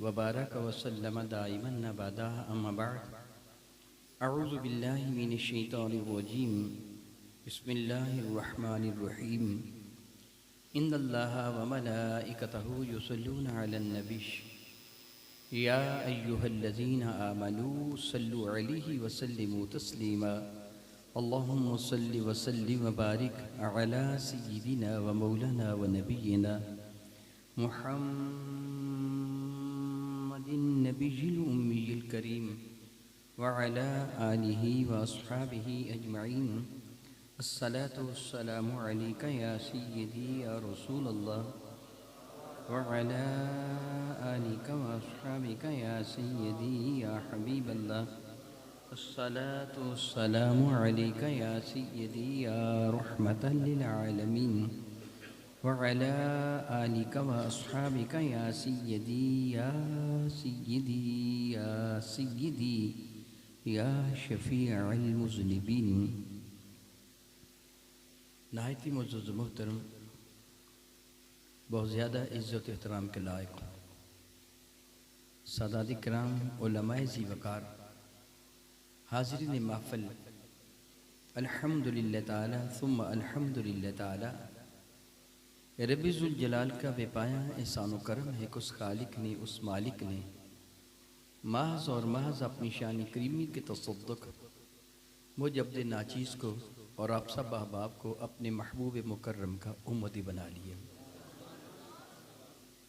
वबारक वसल्लम दाइमन अबदा अम्मा बाद अऊज़ु बिल्लाहि मिनश शैतानिर रजीम बिस्मिल्लाहिर रहमानिर रहीम इन्नल्लाहा व मलाइकतहु युसल्लूना अलन नबी या अय्युहल्लज़ीना आमनू सल्लु अलैहि व सल्लिमू तस्लीमा अल्लाहुम्मा सल्लि व सल्लिम व बारिक अला सय्यिदिना व मौलाना व नबिय्यिना मुहम्मदिन नबिय्यिल उम्मिय्यिल करीम व अला आलिहि व अस्हाबिहि अजमईन। अस्सलातु वस्सलामु अलैका या सय्यिदी या रसूलल्लाह व अला आलिका व अस्हाबिका या सय्यदी या हबीबल्लाह। अस्सलातु वस्सलामु अलैका या सय्यदी या रहमतल लिल आलमीन व अला आलिका व अस्हाबिका या सय्यदी या सय्यदी या सय्यदी या शफीअल मुज़निबीन। नहायती मुअज़्ज़ज़ मोहतरम, बहुत ज़्यादा इज़्ज़त एहतराम के लायक सादात किराम, उलमाए ज़ी वक़ार, हाज़रीन महफ़िल, अल्हम्दुलिल्लाह ताला सुम्मा अल्हम्दुलिल्लाह ताला। रब्बी ज़ुल जलाल का बेपाया एहसान व करम है कि उस खालिक ने, उस मालिक ने महज़ और महज़ अपनी शान करीमी के तसद्दुक़ मुझ अपने नाचीज़ को और आप सब अहबाब को अपने महबूब मुकर्रम का उम्मती बना लिया।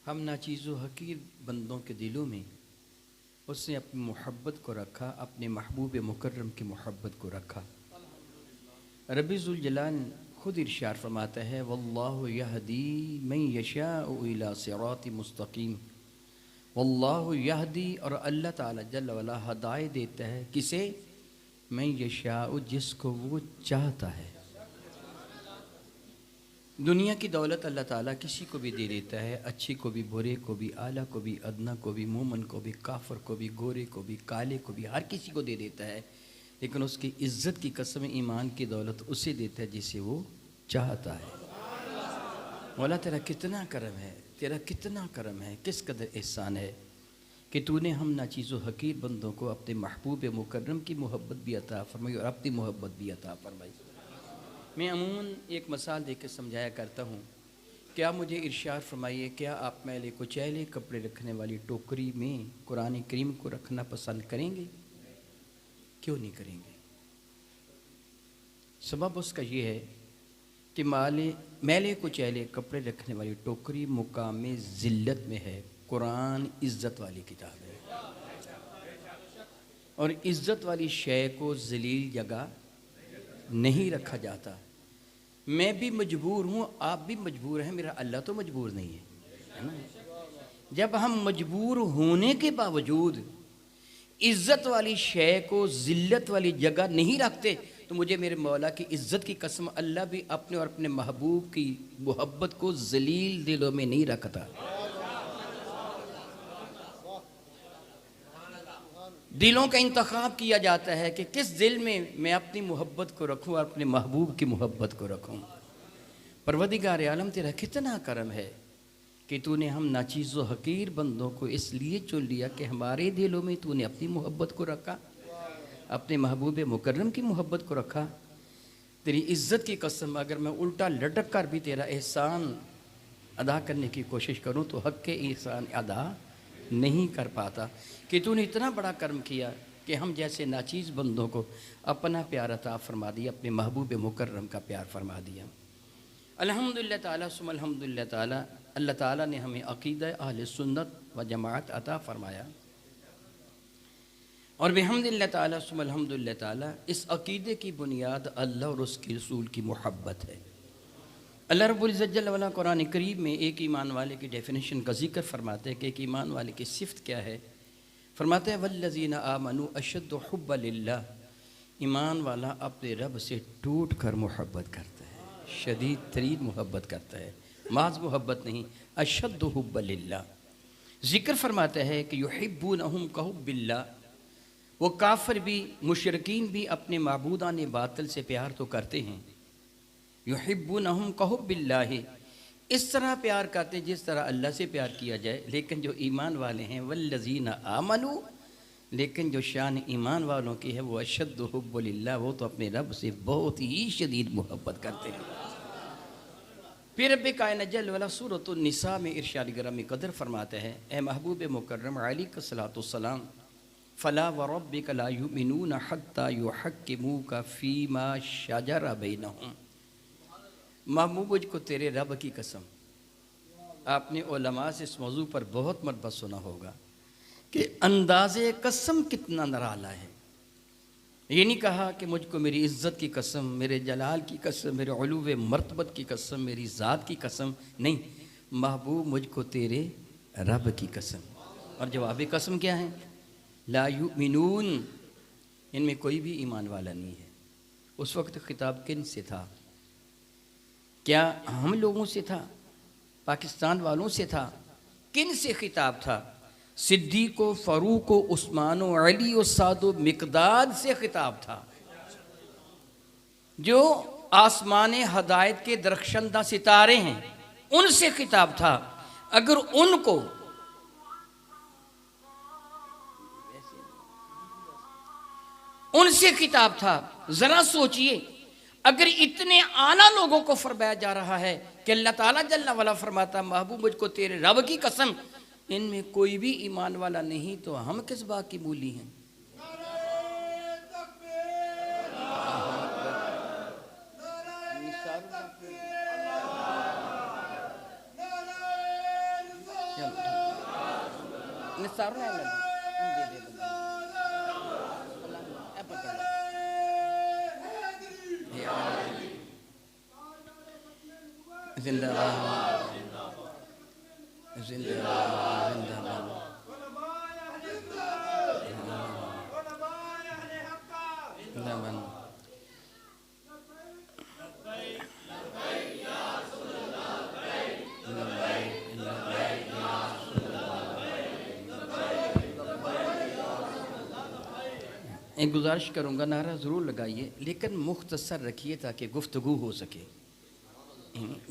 हम नाचीज़ व हकीर बंदों के दिलों में उसने अपनी मोहब्बत को रखा, अपने महबूब मुकर्रम की मोहब्बत को रखा। रब्बी ज़ुल जलाल खुद इरशाद फरमाता है, वल्लाहु यहदी मन यशाउ इला सिराति मुस्तकीम। वल्लाहु यहदी, और अल्लाह ताला जल्ल वअला हदायत देता है किसे? मैं यशाउ, जिसको वो चाहता है। दुनिया की दौलत अल्लाह ताला किसी को भी दे देता है, अच्छी को भी, बुरे को भी, आला को भी, अदना को भी, मोमन को भी, काफर को भी, गोरे को भी, काले को भी, हर किसी को दे देता है। लेकिन उसकी इज्जत की कसम ईमान की दौलत उसे देता है जिसे वो चाहता है। मौला तेरा कितना करम है, तेरा कितना करम है, किस कदर एहसान है कि तूने हम नाचीज़ो हकीर बंदों को अपने महबूब मुकर्रम की मोहब्बत भी अता फरमाई और अपनी मोहब्बत भी अता फरमाई। मैं अमूमन एक मिसाल देकर समझाया करता हूँ। क्या मुझे इरशाद फरमाइए, क्या आप मैले कुचैले कपड़े रखने वाली टोकरी में कुरान करीम को रखना पसंद करेंगे? क्यों नहीं करेंगे? सबब उसका ये है कि मैले कुचैले कपड़े रखने वाली टोकरी मुकाम में ज़िल्लत में है। कुरान इज़्ज़त वाली किताब है और इज़्ज़त वाली शय को ज़लील जगह नहीं रखा जाता। मैं भी मजबूर हूँ, आप भी मजबूर हैं, मेरा अल्लाह तो मजबूर नहीं है, है ना? जब हम मजबूर होने के बावजूद इज़्ज़त वाली शय को ज़िल्लत वाली जगह नहीं रखते तो मुझे मेरे मौला की इज़्ज़त की कसम, अल्लाह भी अपने और अपने महबूब की मोहब्बत को ज़लील दिलों में नहीं रखता। दिलों का इंतखाब किया जाता है कि किस दिल में मैं अपनी मोहब्बत को रखूं और अपने महबूब की मोहब्बत को रखूं। परवदिगार आलम तेरा कितना करम है कि तूने हम नाचीज़ व हकीर बंदों को इसलिए चुन लिया कि हमारे दिलों में तूने अपनी मोहब्बत को रखा, अपने महबूब मुकर्रम की मोहब्बत को रखा। तेरी इज़्ज़त की कसम, अगर मैं उल्टा लटक कर भी तेरा एहसान अदा करने की कोशिश करूं तो हक़ के एहसान अदा नहीं कर पाता कि तूने इतना बड़ा कर्म किया कि हम जैसे नाचीज़ बंदों को अपना प्यार अता फरमा दिया, अपने महबूब मुकर्रम का प्यार फरमा दिया। अल्हम्दुलिल्लाह ताला सुम्मा अल्हम्दुलिल्लाह ताला, अल्लाह ताला ने हमें अक़ीदा अहले सुन्नत व जमाअत अता फरमाया और बिहम्दिल्लाह ताला सुम्मा अल्हम्दुलिल्लाह ताला इस अक़ीदे की बुनियाद अल्लाह और उसके रसूल की मोहब्बत है। अल्लाह रब्बुल इज़्ज़त जल्ल वअला कुरान करीम में एक ईमान वाले की डेफिनेशन का जिक्र फरमाते हैं कि एक ईमान वाले की सिफ़त क्या है। फरमाते हैं वल्लज़ीना आमनू अशद्दु हुब्बन लिल्लाह, ईमान वाला अपने रब से टूट कर मोहब्बत करता है, शदीद तरीन मोहब्बत करता है, माज़ मोहब्बत नहीं, अशद्दु हुब्बन लिल्लाह। ज़िक्र फरमाता है कि युहिब्बूनहुम कहुब्बिल्लाह, वो काफिर भी, मुशरिकीन भी अपने माबूदान बातिल से प्यार तो करते हैं। युहिब्बूनहुम कहुब्बिल्लाह, इस तरह प्यार करते जिस तरह अल्लाह से प्यार किया जाए। लेकिन जो ईमान वाले हैं वल्लज़ीना आमनू, लेकिन जो शान ईमान वालों की है वो अशद्दु हुब्बु लिल्लाह, वो तो अपने रब से बहुत ही शदीद मोहब्बत करते हैं। फिर रब्बे कायनात जल वाला सूरतुन निसा में इरशाद ग्रामी कदर फरमाते हैं, ए महबूब मुकर्रम अलैहिस्सलाम, फला व रब्बिक ला युमिनून हत्ता युहक्किमूका फीमा शजरा बैनहुम। महबूब को तेरे रब की कसम, आपने उलमा से इस मौजू पर बहुत मरतबा सुना होगा कि अंदाज़े कसम कितना निराला है। ये नहीं कहा कि मुझको मेरी इज़्ज़त की कसम, मेरे जलाल की कसम, मेरे उलूवे मर्तबत की कसम, मेरी ज़ात की कसम, नहीं, महबूब मुझको तेरे रब की कसम। और जवाब कसम क्या है? ला युमिनून, इनमें कोई भी ईमान वाला नहीं है। उस वक्त खिताब किन से था? क्या हम लोगों से था? पाकिस्तान वालों से था? किन से खिताब था? सिद्दीक़ो, फ़ारूक़ो, उस्मानो, अली और सादो मिक़दाद से खिताब था, जो आसमान हदायत के दरख्शंदा सितारे हैं, उनसे खिताब था। अगर उनको उनसे खिताब था, ज़रा सोचिए, अगर इतने आला लोगों को फरमाया जा रहा है कि अल्लाह ताला जल्ला वाला फरमाता महबूब मुझको तेरे रब की कसम, इनमें कोई भी ईमान वाला नहीं, तो हम किस बात की मूली हैं? जिंदाबाद जिंदाबाद जिंदाबाद। एक गुजारिश करूँगा, नारा ज़रूर लगाइए लेकिन मुख्तसर रखिए ताकि गुफ्तगू हो सके।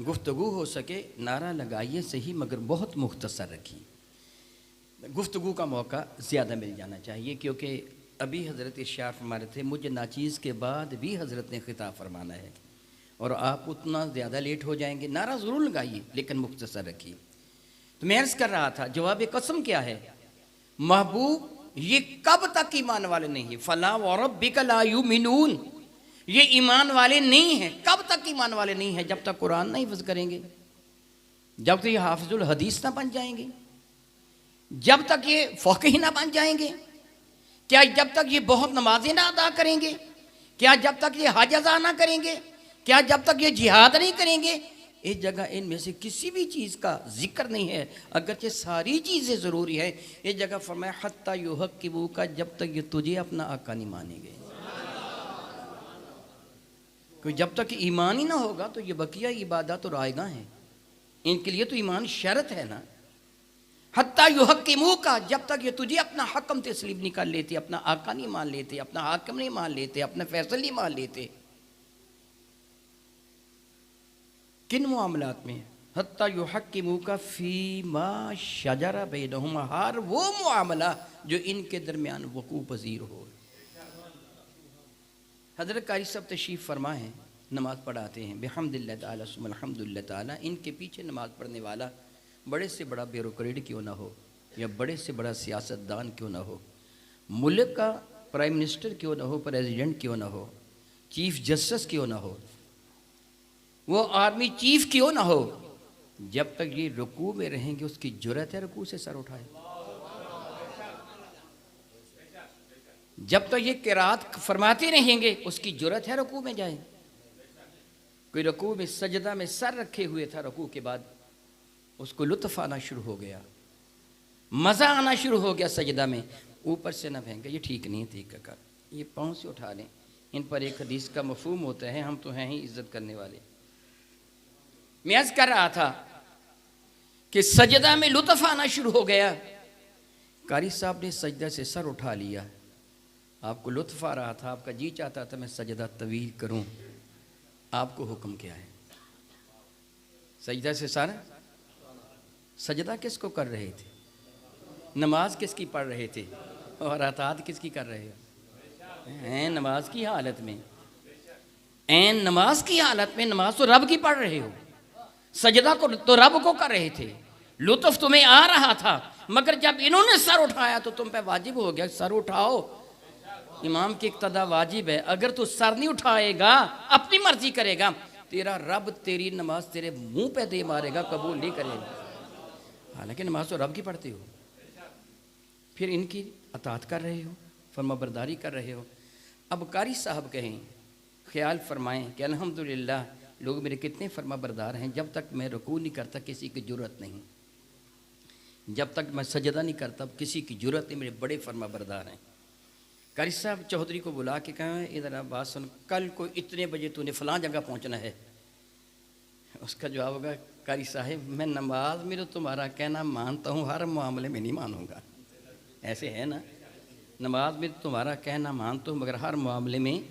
गुफ्तगू हो सके, नारा लगाइए सही मगर बहुत मुख्तसर रखिए। गुफ्तगू का मौका ज़्यादा मिल जाना चाहिए, क्योंकि अभी हज़रत इरशाद फरमा रहे थे मुझे नाचीज़ के बाद भी हज़रत ने खिताब फरमाना है और आप उतना ज़्यादा लेट हो जाएंगे। नारा ज़रूर लगाइए लेकिन मुख्तसर रखिए। तो मैं अर्ज़ कर रहा था, जवाब कसम क्या है? महबूब ये कब तक ईमान वाले नहीं है? फला व रब्बिक ला युमिनून, ये ईमान वाले नहीं हैं। कब तक ईमान वाले नहीं हैं? जब तक कुरान नहीं हिफ्ज़ करेंगे, जब तक ये हाफिजुल हदीस ना बन जाएंगे, जब तक ये फ़क़ीह ना बन जाएंगे, क्या जब तक ये बहुत नमाजें ना अदा करेंगे, क्या जब तक ये हज अदा ना करेंगे, क्या जब तक ये जिहाद नहीं करेंगे? इस जगह इनमें से किसी भी चीज़ का जिक्र नहीं है, अगरचे सारी चीज़ें ज़रूरी है। इस जगह फरमाया हत्ता युहक्किमूका, जब तक ये तुझे अपना आका नहीं मानेंगे। क्योंकि जब तक ईमान ही ना होगा तो ये बकिया इबादत और आएगा हैं, इनके लिए तो ईमान शर्त है ना। हत्ता युहक्किमूका, जब तक ये तुझे अपना हकम तस्लीम नहीं कर लेते, अपना आका नहीं मान लेते, अपना हाकिम नहीं मान लेते, अपने फैसल नहीं मान लेते। किन मामलात में? हत्ता युहक्किमूका फीमा शजरा बैनहुम, हर वो मामला जो इनके दरमियान वकूअ पज़ीर हो। हज़रत कारी साहब तशरीफ़ फरमा है, नमाज़ पढ़ाते हैं बिहम्दिल्लाह ताला सुम्मा अल्हम्दुलिल्लाह ताला। इनके पीछे नमाज़ पढ़ने वाला बड़े से बड़ा ब्यूरोक्रेट क्यों ना हो या बड़े से बड़ा सियासतदान क्यों ना हो, मुल्क का प्राइम मिनिस्टर क्यों ना हो, प्रेसिडेंट क्यों ना हो, चीफ जस्टिस क्यों ना हो, वो आर्मी चीफ क्यों ना हो, जब तक ये रुकू में रहेंगे उसकी जुर्रत है रुकू से सर उठाए। जब तक ये किरात फरमाते रहेंगे उसकी जुर्रत है रुकू में जाए। कोई रुकू में सजदा में सर रखे हुए था, रुकू के बाद उसको लुत्फ़ आना शुरू हो गया, मज़ा आना शुरू हो गया सजदा में, ऊपर से ना फेंके, ये ठीक नहीं है, ठीक कर, ये पाँव से उठा लें। इन पर एक हदीस का मफ़हूम होता है, हम तो हैं ही इज़्ज़त करने वाले। मैं अर्ज़ कर रहा था कि सजदा में लुत्फ़ आना शुरू हो गया, कारी साहब ने सजदा से सर उठा लिया, आपको लुत्फ़ आ रहा था, आपका जी चाहता था मैं सजदा तवील करूं, आपको हुक्म क्या है? सजदा से सर, सजदा किसको कर रहे थे? नमाज किसकी पढ़ रहे थे? और अतात किसकी कर रहे हो? ऐन नमाज की हालत में, ऐन नमाज की हालत में नमाज तो रब की पढ़ रहे हो, सजदा को तो रब को कर रहे थे। लुत्फ तुम्हें आ रहा था, मगर जब इन्होंने सर उठाया तो तुम पे वाजिब हो गया सर उठाओ। इमाम की इक्तदा वाजिब है। अगर तू सर नहीं उठाएगा, अपनी मर्जी करेगा, तेरा रब तेरी नमाज तेरे मुंह पे दे मारेगा, कबूल नहीं करेगा। हालांकि नमाज तो रब की पढ़ते हो, फिर इनकी अतात कर रहे हो, फरमाबरदारी कर रहे हो। अब कारी साहब कहें, ख्याल फरमाएं कि अल्हम्दुलिल्लाह लोग मेरे कितने फरमाबरदार हैं। जब तक मैं रुकू नहीं करता किसी की जुर्रत नहीं, जब तक मैं सजदा नहीं करता किसी की जुर्रत नहीं, मेरे बड़े फरमाबरदार हैं। कारी साहब चौधरी को बुला के कहें, इधर आप बात सुन, कल को इतने बजे तूने फलां जगह पहुंचना है। उसका जवाब होगा, कारी साहब मैं नमाज में तो तुम्हारा कहना मानता हूँ, हर मामले में नहीं मानूंगा। ऐसे है ना, नमाज में तुम्हारा कहना मानता हूँ मगर हर मामले में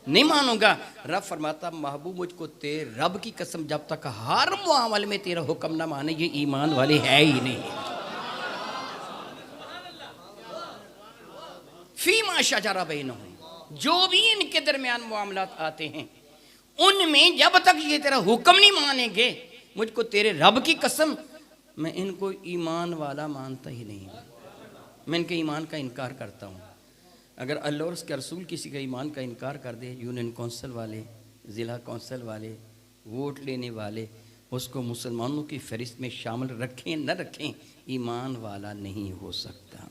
नहीं मानूंगा। रब फरमाता, महबूब मुझको तेरे रब की कसम जब तक हर मामले में तेरा हुक्म ना माने ये ईमान वाले है ही नहीं। फीमा शजरा बैनहुम, जो भी इनके दरमियान मामलात आते हैं उनमें जब तक ये तेरा हुक्म नहीं मानेंगे, मुझको तेरे रब की कसम मैं इनको ईमान वाला मानता ही नहीं, मैं इनके ईमान का इनकार करता हूँ। अगर अल्लाह और उसके रसूल किसी का ईमान का इनकार कर दे, यूनियन कौंसिल वाले, ज़िला कौंसिल वाले, वोट लेने वाले, उसको मुसलमानों की फहरिस्त में शामिल रखें न रखें, ईमान वाला नहीं हो सकता।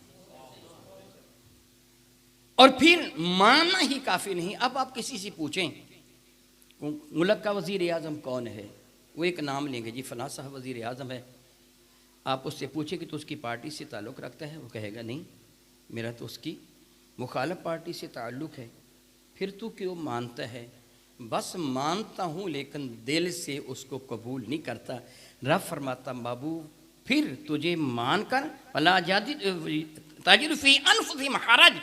और फिर मानना ही काफ़ी नहीं। अब आप किसी से पूछें मुल्क का वज़ीर आज़म कौन है, वो एक नाम लेंगे, जी फ़लाँ साहब वज़ीर आज़म है। आप उससे पूछे कि तो उसकी पार्टी से ताल्लुक़ रखता है, वो कहेगा नहीं, मेरा तो उसकी मुखालिफ पार्टी से ताल्लुक़ है। फिर तू क्यों मानता है? बस मानता हूँ लेकिन दिल से उसको कबूल नहीं करता। रब फरमाता, महबूब फिर तुझे मानकर वला ताजिद फी अनफुसिहिम हरज,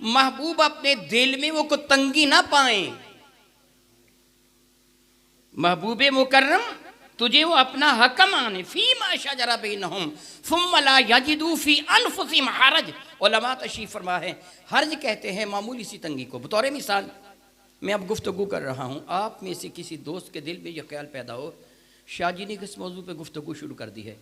महबूब अपने दिल में वो को तंगी ना पाए। महबूबे मुकर्रम तुझे वो अपना हक माने। फी मा शजरा बैनहुम सुम्मा ला यजिदू फी अनफुसिहिम हरज। उलमा तशरीफ फरमा है, हर्ज कहते हैं मामूली सी तंगी को। बतौर मिसाल मैं अब गुफ्तगू कर रहा हूँ, आप में से किसी दोस्त के दिल में यह ख्याल पैदा हो, शाहजी ने किस मौजू पे गुफ्तगू शुरू कर दी है,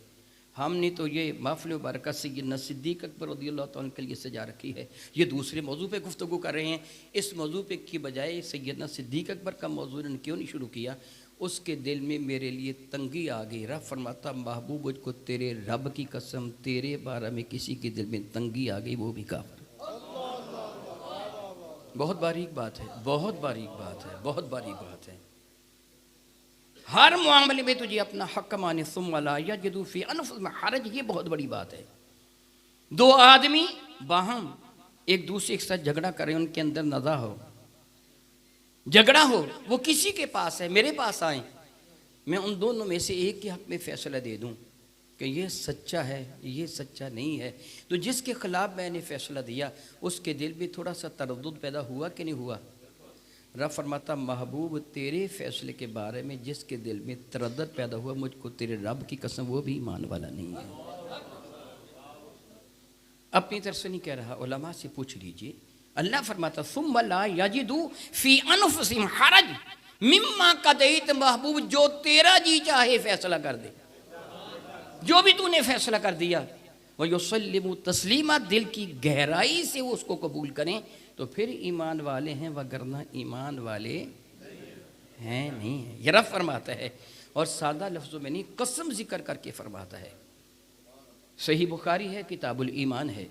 हमने तो ये महफ़िल मुबारक सैयदना सिद्दीक़ अकबर रज़ियल्लाहु तआला के लिए सजा रखी है, ये दूसरे मौजू पे गुफ्तगू कर रहे हैं, इस मौजू पे की बजाय सैयदना सिद्दीक़ अकबर का मौजू इन्होंने क्यों नहीं शुरू किया? उसके दिल में मेरे लिए तंगी आ गई। रब फरमाता, महबूब मुझको तेरे रब की कसम तेरे बारे में किसी के दिल में तंगी आ गई, वो भी काफिर। बहुत बारीक बात है, बहुत बारीक बात है, बहुत बारीक बात है। हर मामले में तुझे अपना हक माने, सुम्मा ला यजिदू फी अनफुसिहिम हरज, ये बहुत बड़ी बात है। दो आदमी बाहम एक दूसरे के साथ झगड़ा करें, उनके अंदर नज़ा हो, झगड़ा हो, वो किसी के पास है, मेरे पास आए, मैं उन दोनों में से एक के हक में फैसला दे दूं कि ये सच्चा है, ये सच्चा नहीं है, तो जिसके खिलाफ मैंने फैसला दिया उसके दिल में थोड़ा सा तरद्दुद पैदा हुआ कि नहीं हुआ? रब फरमाता, महबूब तेरे फैसले के बारे में जिसके दिल में तरद्दुद पैदा हुआ, मुझको तेरे रब की कसम वो भी ईमान वाला नहीं है। अपनी तरफ से नहीं कह रहा, उलमा से पूछ लीजिए। अल्लाह फरमाता, सुम्मा ला यजिदू फी अनफुसिहिम हरज मिम्मा कदैत, महबूब जो तेरा जी चाहे फैसला कर दे, जो भी तूने फैसला कर दिया, वह युसल्लिमु तस्लीमा, दिल की गहराई से वो उसको कबूल करें तो फिर ईमान वाले हैं, वगरना ईमान वाले हैं नहीं है। ये रब फरमाता है और सादा लफ्ज़ों में नहीं, कसम जिक्र करके फरमाता है। सही बुखारी है, किताबुल ईमान है,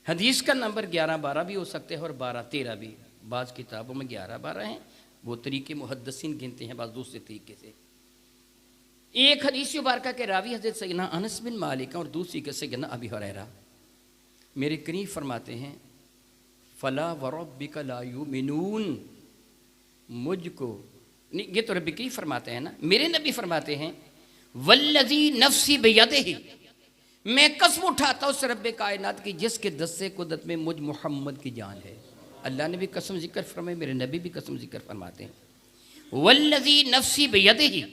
हदीस का नंबर 11-12 भी हो सकते हैं और 12-13 भी, बाज़ किताबों में 11-12 हैं, वो तरीके मुहद्दिसीन गिनते हैं, बाज़ दूसरे तरीके से। एक हदीस मुबारक के रावी हज़रत सैयदना अनस बिन मालिक और दूसरी के सैयदना अबी हुरैरा मेरे करीब फरमाते हैं, फ़ला वरब्बिका ला युमिनून, मुझको ये तो रब्बी करीब फरमाते हैं ना, मेरे नबी फरमाते हैं, वल्लज़ी नफ्सी बियदिही, मैं कसम उठाता हूँ उस रब्बे कायनात की जिसके दस्ते कुदरत में मुझ मोहम्मद की जान है। अल्लाह ने भी कसम जिक्र फरमाई, मेरे नबी भी कसम जिक्र फरमाते हैं, वल्लज़ी नफ्सी बियदिही,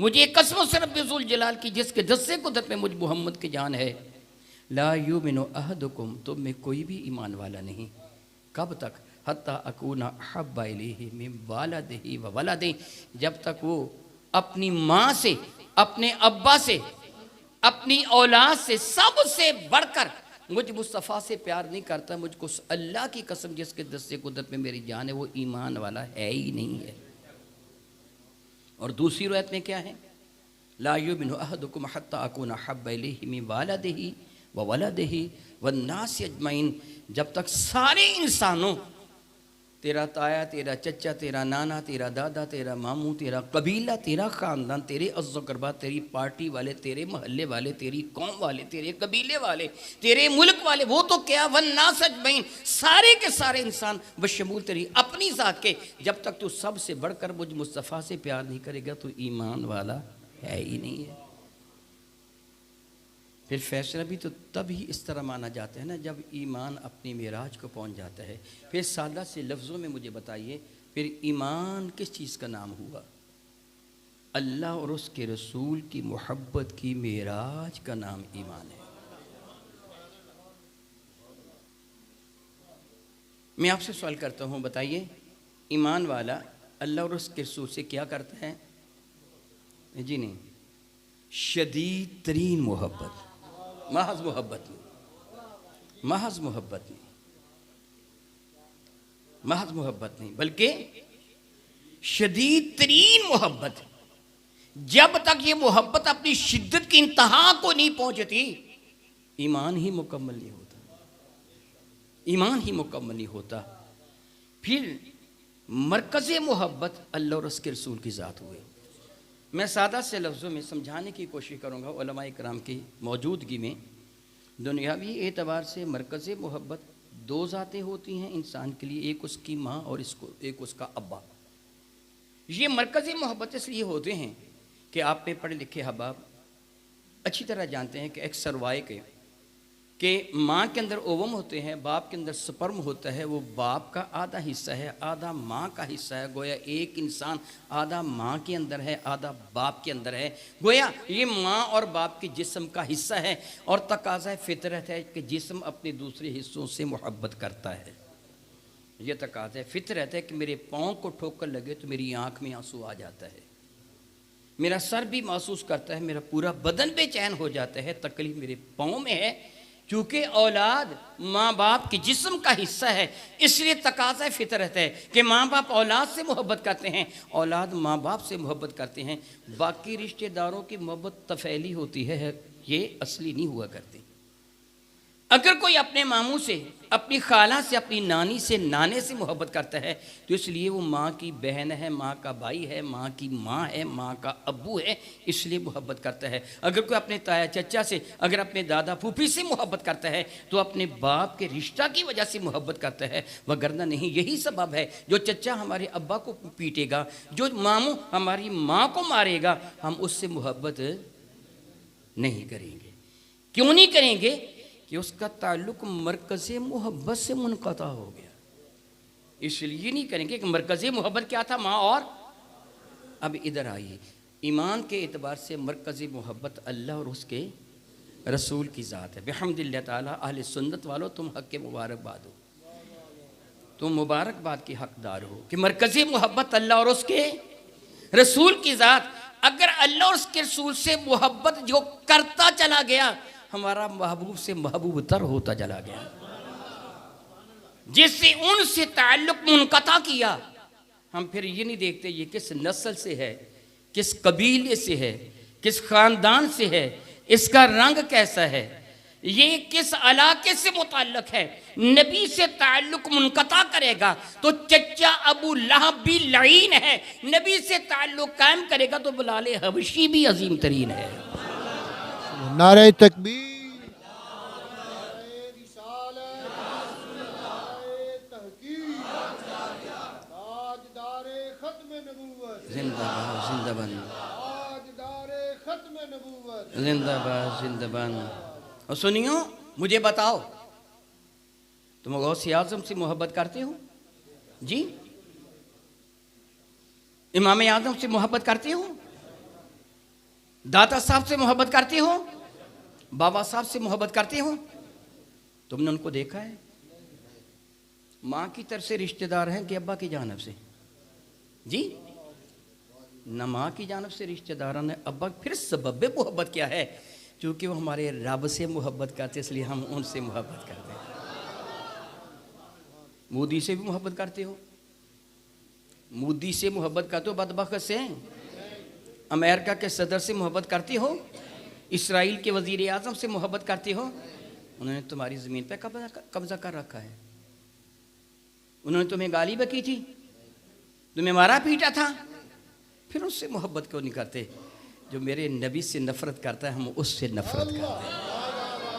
मुझे कसम से रब्बे ज़ुल जलाल की जिसके दस्से कुदरत में मुझ मोहम्मद की जान है, ला युमिनु अहदुकुम, तुम में कोई भी ईमान वाला नहीं। कब तक? हत्ता अकूना अहब्बा इलैहि मिन वालिदिही व वलदिही, जब तक वो अपनी माँ से, अपने अब्बा से, अपनी औलाद से सबसे बढ़कर मुझ मुस्तफ़ा से प्यार नहीं करता। मुझको अल्लाह की कसम जिसके दस्ते कुदरत में मेरी जान है, वो ईमान वाला है ही नहीं है। और दूसरी रिवायत में क्या है? ला युमिनु अहदुकुम हत्ता अकूना अहब्बा इलैहि मिन वालिदिही व वलदिही वन्नास अजमईन, जब तक सारे इंसानों, तेरा ताया, तेरा चचा, तेरा नाना, तेरा दादा, तेरा मामू, तेरा कबीला, तेरा ख़ानदान, तेरे अज़्ज़ो-क़रबा, तेरी पार्टी वाले, तेरे मोहल्ले वाले, तेरी कौम वाले, तेरे कबीले वाले, तेरे मुल्क वाले, वो तो क्या, वन्नास अजमईन, सारे के सारे इंसान बशमूल तेरी अपनी ज़ात के, जब तक तू सबसे बढ़कर मुझ मुस्तफ़ा से प्यार नहीं करेगा तो ईमान वाला है ही नहीं है। फिर फैसला भी तो तब ही इस तरह माना जाता है ना जब ईमान अपनी मेराज को पहुंच जाता है। फिर सादा से लफ्ज़ों में मुझे बताइए, फिर ईमान किस चीज़ का नाम हुआ? अल्लाह और उसके रसूल की मोहब्बत की मेराज का नाम ईमान है। मैं आपसे सवाल करता हूँ, बताइए ईमान वाला अल्लाह और उसके रसूल से क्या करता है? जी नहीं, शदीद तरीन मोहब्बत, महज मोहब्बत नहीं, महज मोहब्बत नहीं, महज मोहब्बत नहीं, बल्कि शदीद तरीन मोहब्बत। जब तक ये मोहब्बत अपनी शिद्दत की इंतहा को नहीं पहुंचती, ईमान ही मुकम्मल नहीं होता, ईमान ही मुकम्मल नहीं होता। फिर मरकज़ मोहब्बत अल्लाह और उसके रसूल की ज़ात हुए। मैं सादा से लफ्ज़ों में समझाने की कोशिश करूँगा उलमाए किराम की मौजूदगी में। दुनियावी एतबार से मरकज़ मोहब्बत दो ज़ातें होती हैं इंसान के लिए, एक उसकी माँ और एक उसका अब्बा। ये मरकज़ मोहब्बत इसलिए होते हैं कि आप पे पढ़े लिखे हबाब अच्छी तरह जानते हैं कि अक्सर वाय के माँ के अंदर ओवम होते हैं, बाप के अंदर स्पर्म होता है। वो बाप का आधा हिस्सा है, आधा माँ का हिस्सा है। गोया एक इंसान आधा माँ के अंदर है, आधा बाप के अंदर है। गोया ये माँ और बाप के जिस्म का हिस्सा है और तकाज़ा फितरत है कि जिस्म अपने दूसरे हिस्सों से मोहब्बत करता है। ये तकाज़ा फितरत है कि मेरे पाँव को ठोकर लगे तो मेरी आँख में आंसू आ जाता है, मेरा सर भी महसूस करता है, मेरा पूरा बदन बेचैन हो जाता है। तकलीफ मेरे पाँव में है, क्योंकि औलाद माँ बाप के जिस्म का हिस्सा है। इसलिए तकाज़ा फितरत है कि माँ बाप औलाद से मोहब्बत करते हैं, औलाद माँ बाप से मोहब्बत करते हैं। बाकी रिश्तेदारों की मोहब्बत तफैली होती है, ये असली नहीं हुआ करती। अगर कोई अपने मामू से, अपनी खाला से, अपनी नानी से, नाने से मोहब्बत करता है तो इसलिए वो माँ की बहन है, माँ का भाई है, माँ की माँ है, माँ का अब्बू है, इसलिए मोहब्बत करता है। अगर कोई अपने ताया चचा से, अगर अपने दादा फूफी से मोहब्बत करता है तो अपने बाप के रिश्ता की वजह से मोहब्बत करता है, वगरना नहीं। यही सबब है जो चचा हमारे अब्बा को पीटेगा, जो मामू हमारी माँ को मारेगा, हम उससे मोहब्बत नहीं करेंगे। क्यों नहीं करेंगे? कि उसका ताल्लुक मरकज़ मोहब्बत से मुनक़ता हो गया, इसलिए नहीं करेंगे। कि मरकज़ मोहब्बत क्या था? माँ और। अब इधर आइए, ईमान के एतबार से मरकज़ मोहब्बत अल्लाह और उसके रसूल की ज़ात है। बिहम्दिल्लाह ताला अहले सुन्नत वालों, तुम हक़ के मुबारकबाद हो, तुम मुबारकबाद के हक़दार हो कि मरकज़ मोहब्बत अल्लाह और उसके रसूल की ज़ात। अगर अल्लाह और उसके रसूल से मोहब्बत जो करता चला गया, हमारा महबूब से महबूब तर होता चला गया। जिससे उनसे ताल्लुक मुनक़ता किया, हम फिर ये नहीं देखते ये किस नस्ल से है, किस कबीले से है, किस ख़ानदान से है, इसका रंग कैसा है, ये किस इलाके से मुताल्लिक है। नबी से ताल्लुक मुनक़ता करेगा तो चचा अबू लहब भी लईन है, नबी से ताल्लुक कायम करेगा तो बिलाल हबशी भी अजीम तरीन है। नारे तकबीर, जिंदाबाद जिंदाबाद, जिंदाबाद जिंदाबाद। और सुनियो, मुझे बताओ, तुम गौसे आज़म से मोहब्बत करते हो? जी, इमाम आज़म से मोहब्बत करते हो? दाता साहब से मोहब्बत करते हो, बाबा साहब से मोहब्बत करते हो? तुमने उनको देखा है? माँ की तरफ से रिश्तेदार हैं कि अब्बा की जानिब से? जी, न माँ की जानिब से रिश्तेदार ने अब्बा। फिर सबब मोहब्बत क्या है? क्योंकि वो हमारे रब से मोहब्बत करते, इसलिए हम उनसे मोहब्बत करते हैं। मोदी से भी मोहब्बत करते हो? मोदी से मोहब्बत करते हो बदबख्त से? अमेरिका के सदर से मोहब्बत करते हो? इसराइल के वजीर आज़म से मोहब्बत करते हो? उन्होंने तुम्हारी ज़मीन पर कब्जा कर रखा है। उन्होंने तुम्हें गाली बकी थी, तुम्हें मारा पीटा था, फिर उससे मोहब्बत क्यों नहीं करते? जो मेरे नबी से नफ़रत करता है, हम उससे नफ़रत करते हैं।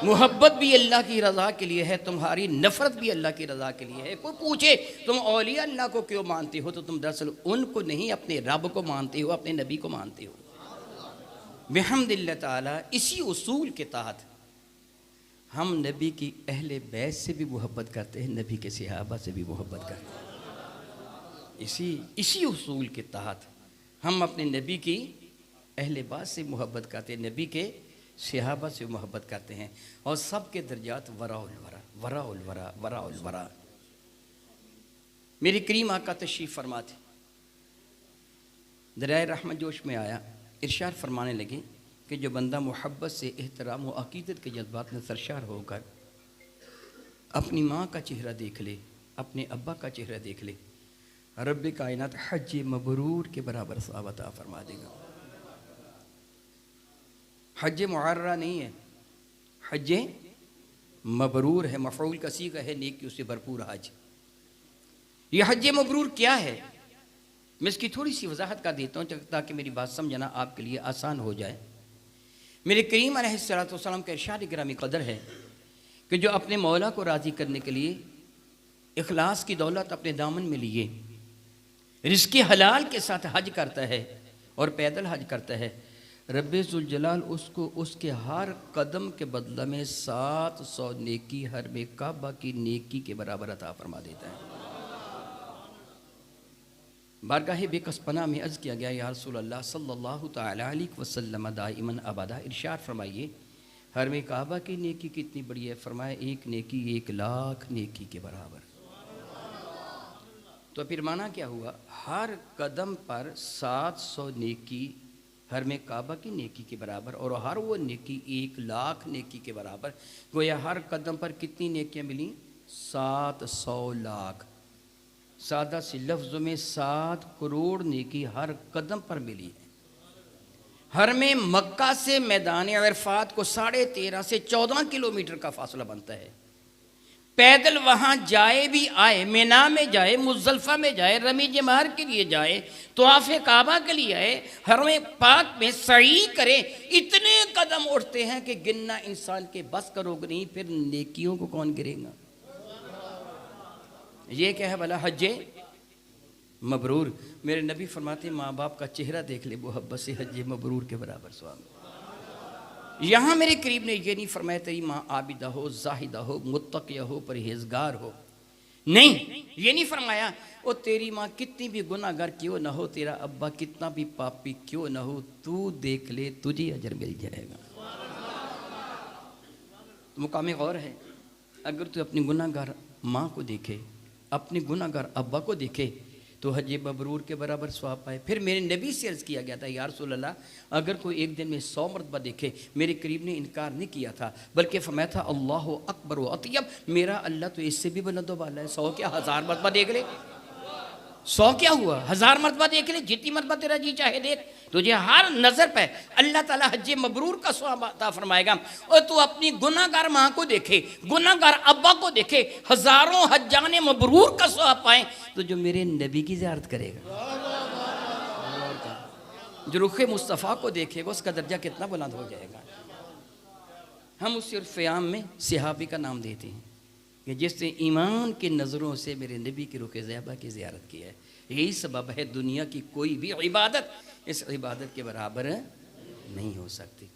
मोहब्बत भी अल्लाह की रज़ा के लिए है, तुम्हारी नफ़रत भी अल्लाह की रज़ा के लिए है। कोई पूछे तुम औलिया अल्लाह को क्यों मानते हो, तो तुम दरअसल उनको नहीं, अपने रब को मानते हो, अपने नबी को मानते हो। बिहम्दिल्लाह ताला इसी उसूल के तहत हम नबी की अहले बैत से भी मोहब्बत करते हैं, नबी के सहाबा से भी मोहब्बत करते हैं। इसी उसूल के तहत हम अपने नबी की अहले बैत से मोहब्बत करते हैं, नबी के सहाबा से मोहब्बत करते हैं। और सबके दर्जात वराउल वरा, वराउल वरा, वराउल वरा। मेरे करीम आका तशरीफ़ फरमा थे, दरिया रहमत जोश में आया, इरशाद फरमाने लगे कि जो बंदा मोहब्बत से, एहतराम व अक़ीदत के जज्बात में सरशार होकर अपनी माँ का चेहरा देख ले, अपने अब्बा का चेहरा देख ले, रब कायनात हज मबरूर के बराबर सवाब अता फरमा देगा। हज मुअर्रा नहीं है, हज मबरूर है, मफ़ऊल का सीगा है, नेकी उससे भरपूर हज। यह हज मबरूर क्या है? मैं इसकी थोड़ी सी वजाहत कर देता हूँ ताकि मेरी बात समझना आपके लिए आसान हो जाए। मेरे करीम अलैहिस्सलातु वस्सलाम का इरशाद गिरामी कदर है कि जो अपने मौला को राज़ी करने के लिए इखलास की दौलत अपने दामन में लिए रिज़्क़ हलाल के साथ हज करता है और पैदल हज करता है, रब्बे ज़ुल जलाल उसको उसके हर कदम के बदला में 700 नेकी हर में काबा की नेकी के बराबर अता फरमा देता है। बारगाह बेकसपना में अर्ज़ किया गया, या रसूल अल्लाह सल्लल्लाहु तआला अलैहि वसल्लम दाइमन अबदा, इरशाद फरमाइए हर में काबा की नेकी कितनी बड़ी है? फरमाया एक नेकी 1,00,000 नेकी के बराबर। तो फिर माना क्या हुआ? हर कदम पर 700 नेकी हर में काबा की नेकी के बराबर, और हर वो नेकी 1,00,000 नेकी के बराबर। गोया हर कदम पर कितनी नेकियां मिली? 700 लाख। सादा सी लफ्ज़ों में 7 करोड़ नेकी हर कदम पर मिली है। हर में मक्का से मैदान अरफात को 13.5 से 14 किलोमीटर का फासला बनता है। पैदल वहाँ जाए भी आए, मिना में जाए, मुज़दलिफ़ा में जाए, रमी जमहर के लिए जाए, तवाफ़े काबा के लिए आए, हरम पाक में सई करे, इतने कदम उठते हैं कि गिनना इंसान के बस करोगे नहीं, फिर नेकियों को कौन गिरेगा? ये क्या है भला? हज मबरूर। मेरे नबी फरमाते माँ बाप का चेहरा देख ले, मोहब्बत से हज मबरूर के बराबर सवाब। यहाँ मेरे करीब ने ये नहीं फरमाया तेरी माँ आबिदा हो, जाहिदा हो, मुत्तकिया हो, परहेजगार हो, नहीं, ये नहीं फरमाया वो तेरी माँ कितनी भी गुनाहगार क्यों ना हो, तेरा अब्बा कितना भी पापी क्यों ना हो, तू देख ले तुझे अजर मिल जाएगा। तो मुकाम गौर है, अगर तू अपनी गुनाहगार माँ को देखे, अपने गुनाहगार अब्बा को देखे, तो हज मबरूर के बराबर सवाब पाए। फिर मेरे नबी से अर्ज़ किया गया था, या रसूल अल्लाह अगर कोई एक दिन में 100 मरतबा देखे, मेरे करीब ने इनकार नहीं किया था, बल्कि फरमाया था अल्लाह अकबर व अतयब, मेरा अल्लाह तो इससे भी बुलंद वाला है। 100 क्या 1000 मरतबा देख ले, 100 क्या हुआ, 1000 मरतबा देख ले, जितनी मरतबा तेरा जी चाहे देख, तुझे हर नज़र पे अल्लाह ताला हज मबरूर का सवाब अता फरमाएगा। और तू अपनी गुनाहगार माँ को देखे, गुनाहगार अब्बा को देखे, हज़ारों हज्जाने मबरूर का सवाब पाए, तो जो मेरे नबी की ज़ियारत करेगा, जो रुख मुस्तफ़ा को देखेगा, उसका दर्जा कितना बुलंद हो जाएगा। हम उस फ़याम में सहाबी का नाम देते हैं कि जिसने ईमान के नज़रों से मेरे नबी की रुख ज़ैबा की ज़ियारत की है। यही सबब है दुनिया की कोई भी इबादत इस इबादत के बराबर नहीं हो सकती।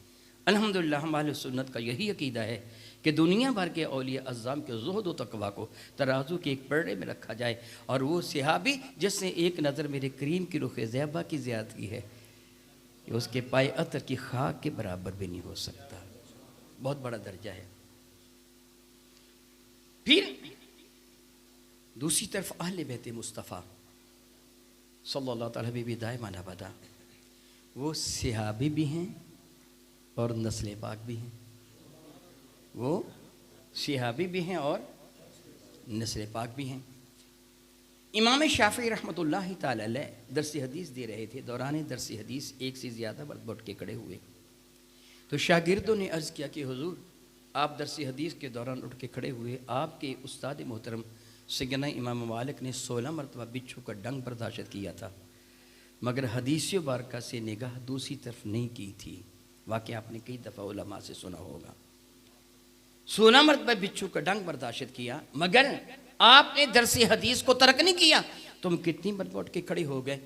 अल्हम्दुलिल्लाह हमारे सुन्नत का यही अकीदा है कि दुनिया भर के औलिया अज़्ज़ाम के ज़ुहद व तक़वा को तराजू के एक पड़े में रखा जाए, और वो सहाबी जिसने एक नज़र मेरे करीम की रुख ज़ैबा की ज़ियारत की है, ये उसके पाए अतर की खाक के बराबर भी नहीं हो सकता। बहुत बड़ा दर्जा है। फिर दूसरी तरफ अहले बैत मुस्तफ़ा सल्लल्लाहु अलैहि हबीबी दायमान अबदा, वो सहाबी भी हैं और नस्ल पाक भी हैं। वो सहाबी भी हैं और नस्ल पाक भी हैं। इमाम शाफ़ी रहमतुल्लाह ताला अलैह दरस हदीस दे रहे थे। दौरान दरस हदीस एक से ज़्यादा बढ़ के खड़े हुए तो शागिर्दों ने अर्ज़ किया कि हुजूर, आप दरस हदीस के दौरान उठ के खड़े हुए, आपके उस्ताद मोहतरम सैयदना इमाम मालिक ने 16 मरतबा बिच्छू का डंग बर्दाश्त किया था, मगर हदीस बारका से निगाह दूसरी तरफ नहीं की थी। वाक़ई आपने कई दफ़ा उलमा से सुना होगा। 16 मरतबा बिच्छू का डंग बर्दाश्त किया, मगर आपने दरस हदीस को तर्क नहीं किया। तुम कितनी मरतबा उठ के खड़े हो गए?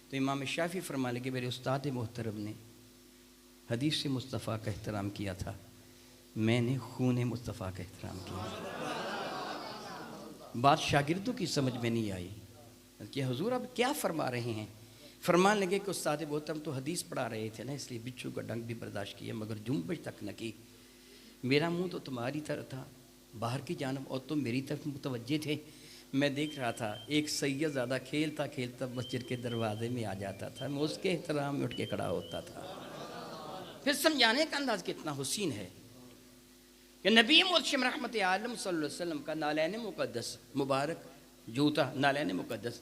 तो इमाम शाफ़ी फरमाने लगे, मेरे उस्ताद मोहतरम ने हदीस मुस्तफ़ा का एहतराम किया था, मैंने खून मुस्तफ़ा का एहतराम किया। बात शागिर्दों की समझ में नहीं आई कि हुजूर अब क्या फरमा रहे हैं। फरमान लगे कि उस्ताद मोहतरम तो हदीस पढ़ा रहे थे ना, इसलिए बिच्छू का डंग भी बर्दाश्त किया, मगर जुम्बश तक न की। मेरा मुंह तो तुम्हारी तरफ था बाहर की जानब और तुम मेरी तरफ मुतवज्जे थे। मैं देख रहा था एक सैयद ज़्यादा खेलता खेलता मस्जिद के दरवाजे में आ जाता था, मैं उसके एहतराम में उठ के खड़ा होता था। फिर समझाने का अंदाज़ कितना हुसीन है कि नबी मुर्शद रहमत आलम सल्लल्लाहु अलैहि वसल्लम का नालैन मुक़द्दस मुबारक जूता, नालैन मुक़द्दस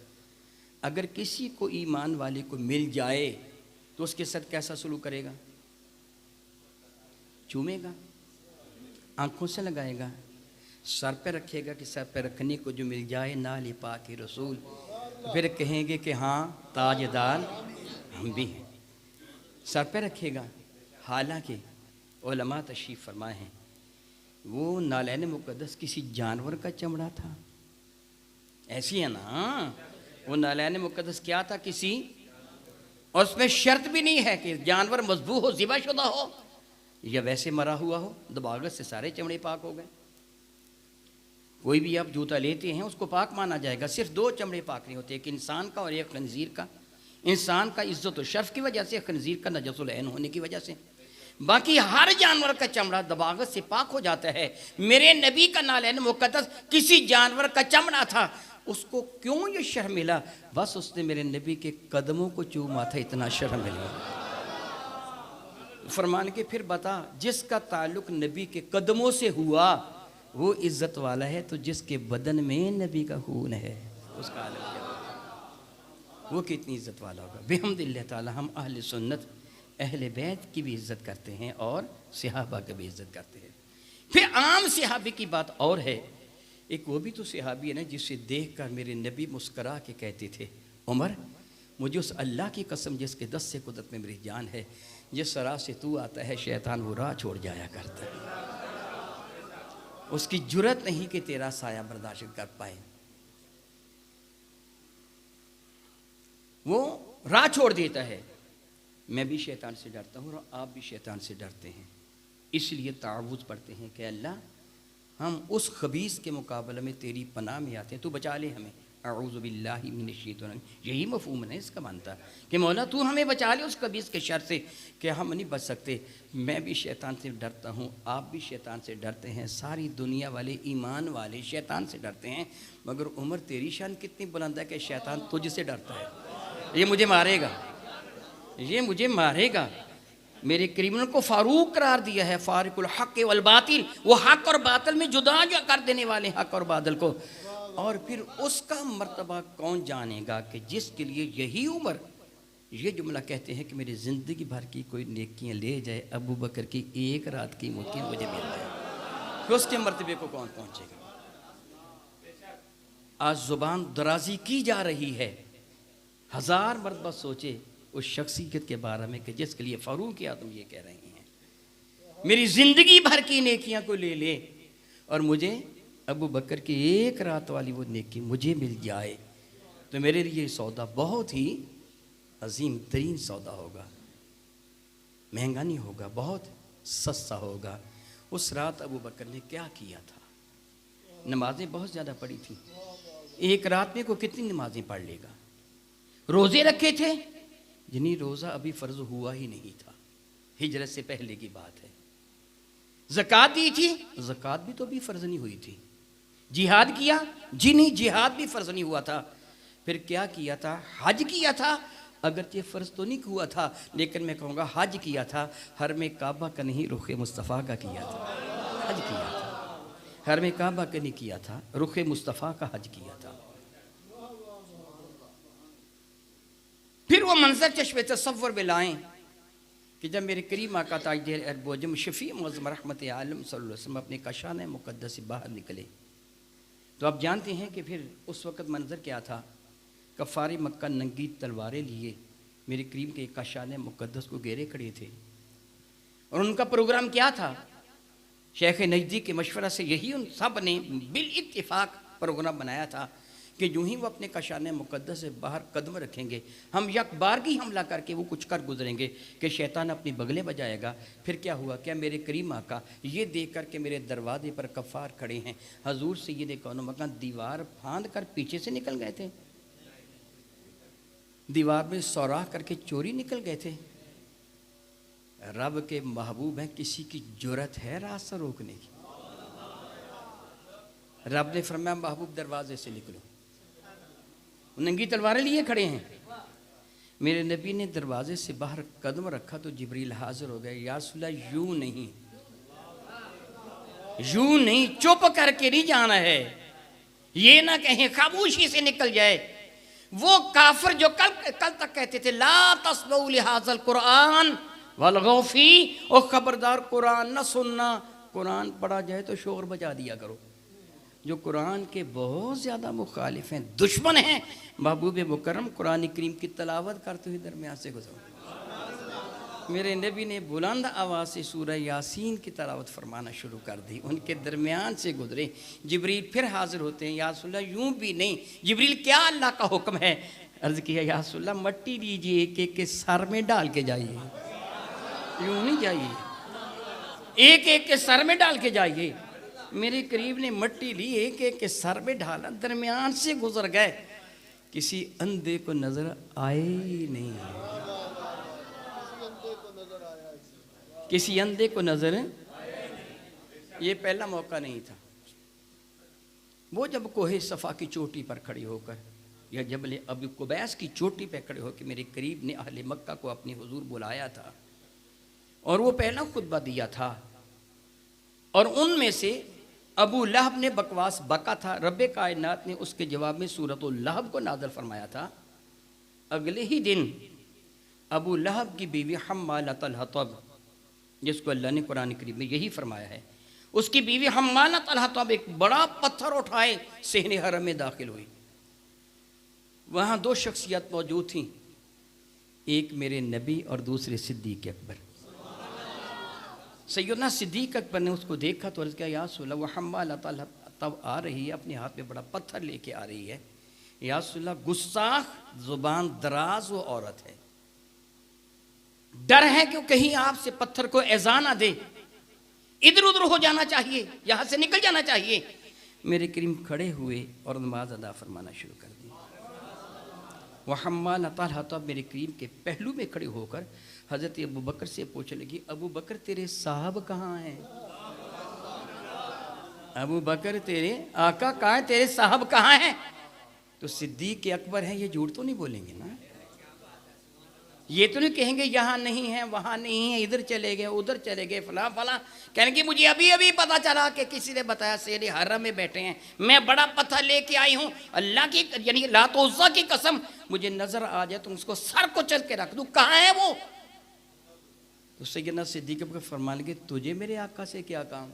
अगर किसी को ईमान वाले को मिल जाए तो उसके साथ कैसा सलूक करेगा? चूमेगा, आंखों से लगाएगा, सर पे रखेगा कि सर पे रखने को जो मिल जाए नाल पाक रसूल, फिर कहेंगे कि हाँ ताजदार हम भी हैं। सर पे रखेगा। हालांकि उलमा तशरीफ़ फरमाए हैं वो नालैन मुक़द्दस किसी जानवर का चमड़ा था। ऐसी है ना, वो नालैन मुक़द्दस क्या था? किसी, और उसमें शर्त भी नहीं है कि जानवर मज़बूह हो, ज़िबाशुदा हो या वैसे मरा हुआ हो। दबागत से सारे चमड़े पाक हो गए। कोई भी आप जूता लेते हैं उसको पाक माना जाएगा। सिर्फ 2 चमड़े पाक नहीं होते, एक इंसान का और एक खंजीर का। इंसान का इज्जत और शर्फ की वजह से, खंजीर का नजसुल ऐन होने की वजह से। बाकी हर जानवर का चमड़ा दबागत से पाक हो जाता है। मेरे नबी का नालैन मुक़द्दस किसी जानवर का चमड़ा था, उसको क्यों ये शर्म मिला? बस उसने मेरे नबी के कदमों को चूमा था, इतना शर्म मिला। फरमान के फिर बता, जिसका ताल्लुक नबी के कदमों से हुआ वो इज्जत वाला है, तो जिसके बदन में नबी का खून है उसका आलम क्या होगा? वो कितनी इज्जत वाला होगा। बिहम्दिल्लाह ताला हम अहले सुन्नत अहले बैत की भी इज्जत करते हैं और सहाबा की भी इज्जत करते हैं। फिर आम सहाबी की बात और है। एक वो भी तो सहाबी है ना जिसे देख कर मेरे नबी मुस्करा के कहते थे, उमर मुझे उस अल्लाह की कसम जिसके दस से कुदरत में मेरी जान है, जिस राह से तू आता है शैतान वो राह छोड़ जाया करता है। उसकी जुर्रत नहीं कि तेरा साया बर्दाश्त कर पाए, वो राह छोड़ देता है। मैं भी शैतान से डरता हूँ और आप भी शैतान से डरते हैं, इसलिए तावुज़ पढ़ते हैं कि अल्लाह हम उस खबीस के मुकाबले में तेरी पनाह में आते हैं, तू बचा ले हमें। अऊज़ु बिल्लाहि मिनश शैतानिर, यही मफ़हूम है इसका बनता कि मौला तू हमें बचा ले उस खबीस के शर से कि हम नहीं बच सकते। मैं भी शैतान से डरता हूँ, आप भी शैतान से डरते हैं, सारी दुनिया वाले ईमान वाले शैतान से डरते हैं, मगर उमर तेरी शान कितनी बुलंद है कि शैतान तुझसे डरता है। ये मुझे मारेगा, ये मुझे मारेगा। मेरे क्रिमिनल को फारूक करार दिया है, फारिकुल हक वल बातिल, वो हक और बातिल में जुदा कर देने वाले हक और बातिल को। और फिर उसका मर्तबा कौन जानेगा कि जिसके लिए यही उम्र ये जुमला कहते हैं कि मेरी ज़िंदगी भर की कोई नेकियां ले जाए, अबू बकर की एक रात की मोतियाँ मुझे मिल जाए, तो उसके मर्तबे को कौन पहुँचेगा? आज ज़ुबान दराजी की जा रही है, 1000 मरतबा सोचे उस शख्सियत के बारे में कि जिसके लिए फ़ारूक आज़म ये कह रहे हैं मेरी ज़िंदगी भर की नेकियां को ले ले और मुझे अबू बकर की एक रात वाली वो नेकी मुझे मिल जाए, तो मेरे लिए सौदा बहुत ही अजीम तरीन सौदा होगा, महंगा नहीं होगा, बहुत सस्ता होगा। उस रात अबू बकर ने क्या किया था? नमाजें बहुत ज़्यादा पढ़ी थी। एक रात में को कितनी नमाजें पढ़ लेगा? रोज़े रखे थे, जिन्हीं रोज़ा अभी फ़र्ज हुआ ही नहीं था, हिजरत से पहले की बात है। ज़कात दी थी, ज़कात भी तो अभी फ़र्ज नहीं हुई थी। जिहाद किया, जी नहीं, जिहाद भी फ़र्ज नहीं हुआ था। फिर क्या किया था? हज किया था, अगरचे फ़र्ज तो नहीं हुआ था, लेकिन मैं कहूँगा हज किया था। हर में काबा का नहीं, रुख मुस्तफ़ा का किया था। हज किया था, हर में काबा का नहीं किया था, रुख मुस्तफ़ा का हज किया था। फिर वो मंजर चश्मे तसव्वुर में लाएं कि जब मेरे करीम आका ताजदार अरबोजम शफ़ी मुअज़्ज़म रहमत आलम सल्लल्लाहु अलैहि वसल्लम अपने कशान मुक़द्दस से बाहर निकले, तो आप जानते हैं कि फिर उस वक़्त मंजर क्या था? कफ़ारे मक्का नंगी तलवारें लिए मेरे करीम के कशान मुक़द्दस को घेरे खड़े थे। और उनका प्रोग्राम क्या था? शेख नजदी के मशवरा से यही उन सब ने बिल इत्तिफाक प्रोग्राम बनाया था कि यूँ ही वो अपने कशान मुक़द्दस से बाहर कदम रखेंगे, हम यक बार की हमला करके वो कुछ कर गुजरेंगे कि शैतान अपनी बगलें बजाएगा। फिर क्या हुआ? क्या मेरे करीम आका ये देख कर के मेरे दरवाजे पर कफ़ार खड़े हैं, हजूर सय्यद कौनो मकान दीवार फांद कर पीछे से निकल गए थे, दीवार में सौराह करके चोरी निकल गए थे? रब के महबूब हैं, किसी की जुर्रत है रास्ता रोकने की? रब ने फरमाया महबूब दरवाजे से निकलो, नंगी तलवारें लिए खड़े हैं। मेरे नबी ने दरवाजे से बाहर कदम रखा तो जिब्रील हाजिर हो गए। या रसूल अल्लाह, यूं नहीं, यूं नहीं, चुप करके नहीं जाना है, ये ना कहें खामोशी से निकल जाए। वो काफिर जो कल तक कहते थे ला तस्मऊ लिहाज़ल कुरान वलगौ फी, और खबरदार कुरान न सुनना, कुरान पढ़ा जाए तो शोर बजा दिया करो। जो कुरान के बहुत ज़्यादा मुखालिफ हैं, दुश्मन हैं, महबूब मुकर्रम कुरान करीम की तलावत करते हुए दरमियान से गुजरे। मेरे नबी ने बुलंद आवाज़ से सूरह यासीन की तलावत फरमाना शुरू कर दी, उनके दरमियान से गुजरे। जिब्रील फिर हाजिर होते हैं। या रसूल अल्लाह, यूँ भी नहीं। जिब्रील, क्या अल्लाह का हुक्म है? अर्ज़ किया, या रसूल अल्लाह, मट्टी लीजिए, एक एक के सर में डाल के जाइए, यूँ नहीं जाइए, एक एक के सर में डाल के जाइए। मेरे करीब ने मट्टी ली, एक एक के सर में ढाला, दरमियान से गुजर गए, किसी अंधे को नजर आए ही नहीं, किसी अंधे को नजर। ये पहला मौका नहीं था। वो जब कोहे सफ़ा की चोटी पर खड़ी होकर या जबल अबू कुबैस की चोटी पर खड़े होकर मेरे करीब ने अहले मक्का को अपनी हुजूर बुलाया था और वो पहला खुतबा दिया था, और उनमें से अबू लहब ने बकवास बका था। रब्बे कायनात ने उसके जवाब में सूरतुल लहब को नाज़िल फरमाया था। अगले ही दिन अबू लहब की बीवी हम्मालतुल हतब, जिसको अल्लाह ने कुरान करीम में यही फरमाया है, उसकी बीवी हम्मालतुल हतब एक बड़ा पत्थर उठाए सहने हरम में दाखिल हुई। वहाँ दो शख्सियत मौजूद थीं, एक मेरे नबी और दूसरे सिद्दीक़ अकबर। सैयदना सिद्दीक़ अकबर ने उसको देखा तो अर्ज़ किया, या रसूल अल्लाह, हम्मालतुल हतब आ रही है, अपने हाथ में बड़ा पत्थर लेके आ रही है। या रसूल अल्लाह, गुस्ताख, जुबान दराज वो औरत है, डर है कि कहीं आपसे पत्थर को एज़ा ना दे, इधर उधर हो जाना चाहिए, यहाँ से निकल जाना चाहिए। मेरे करीम खड़े हुए और नमाज अदा फरमाना शुरू कर दी। वह हम्मालतुल हतब मेरे करीम के पहलू में खड़े होकर हज़रत अबू बकर से पूछने लगी, अबू बकर तेरे साहब कहाँ हैं? अबू बकर तेरे आका कहाँ हैं, तेरे साहब कहाँ हैं? तो सिद्दीक़ अकबर हैं, ये झूठ तो नहीं बोलेंगे ना, ये तो नहीं कहेंगे यहाँ नहीं है, वहाँ नहीं है, इधर चले गए, उधर चले गए, फला फला। कहने की मुझे अभी अभी पता चला कि किसी ने बताया शेर हरम में बैठे हैं, मैं बड़ा पत्थर लेके आई हूँ, अल्लाह की यानी लात उज़्ज़ा की कसम, मुझे नजर आ जाए तो उसको सर को चल के रख दूँ, कहाँ है वो? तो सैयदना सिद्दीक़ अकबर फरमान लगे, तुझे मेरे आका से क्या काम?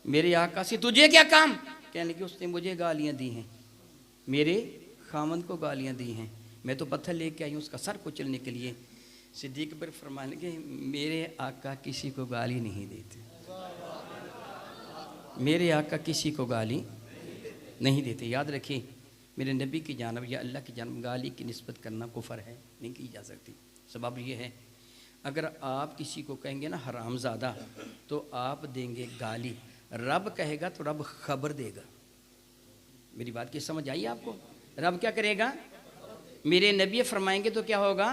मेरे आका से तुझे क्या काम? कहने लगे, उसने मुझे गालियाँ दी हैं, मेरे खामन को गालियाँ दी हैं, मैं तो पत्थर लेके आई हूँ उसका सर कुचलने के लिए। सिद्दीक़ अकबर फरमान लगे, मेरे आका किसी को गाली नहीं देते, मेरे आका किसी को गाली नहीं देते। याद रखिए, मेरे नबी की जानब या अल्लाह की जानब गाली की निस्बत करना कुफर है, नहीं की जा सकती। सबब ये है, अगर आप किसी को कहेंगे ना हरामज़ादा, तो आप देंगे गाली, रब कहेगा तो रब खबर देगा। मेरी बात की समझ आई आपको? रब क्या करेगा? मेरे नबी फरमाएंगे तो क्या होगा,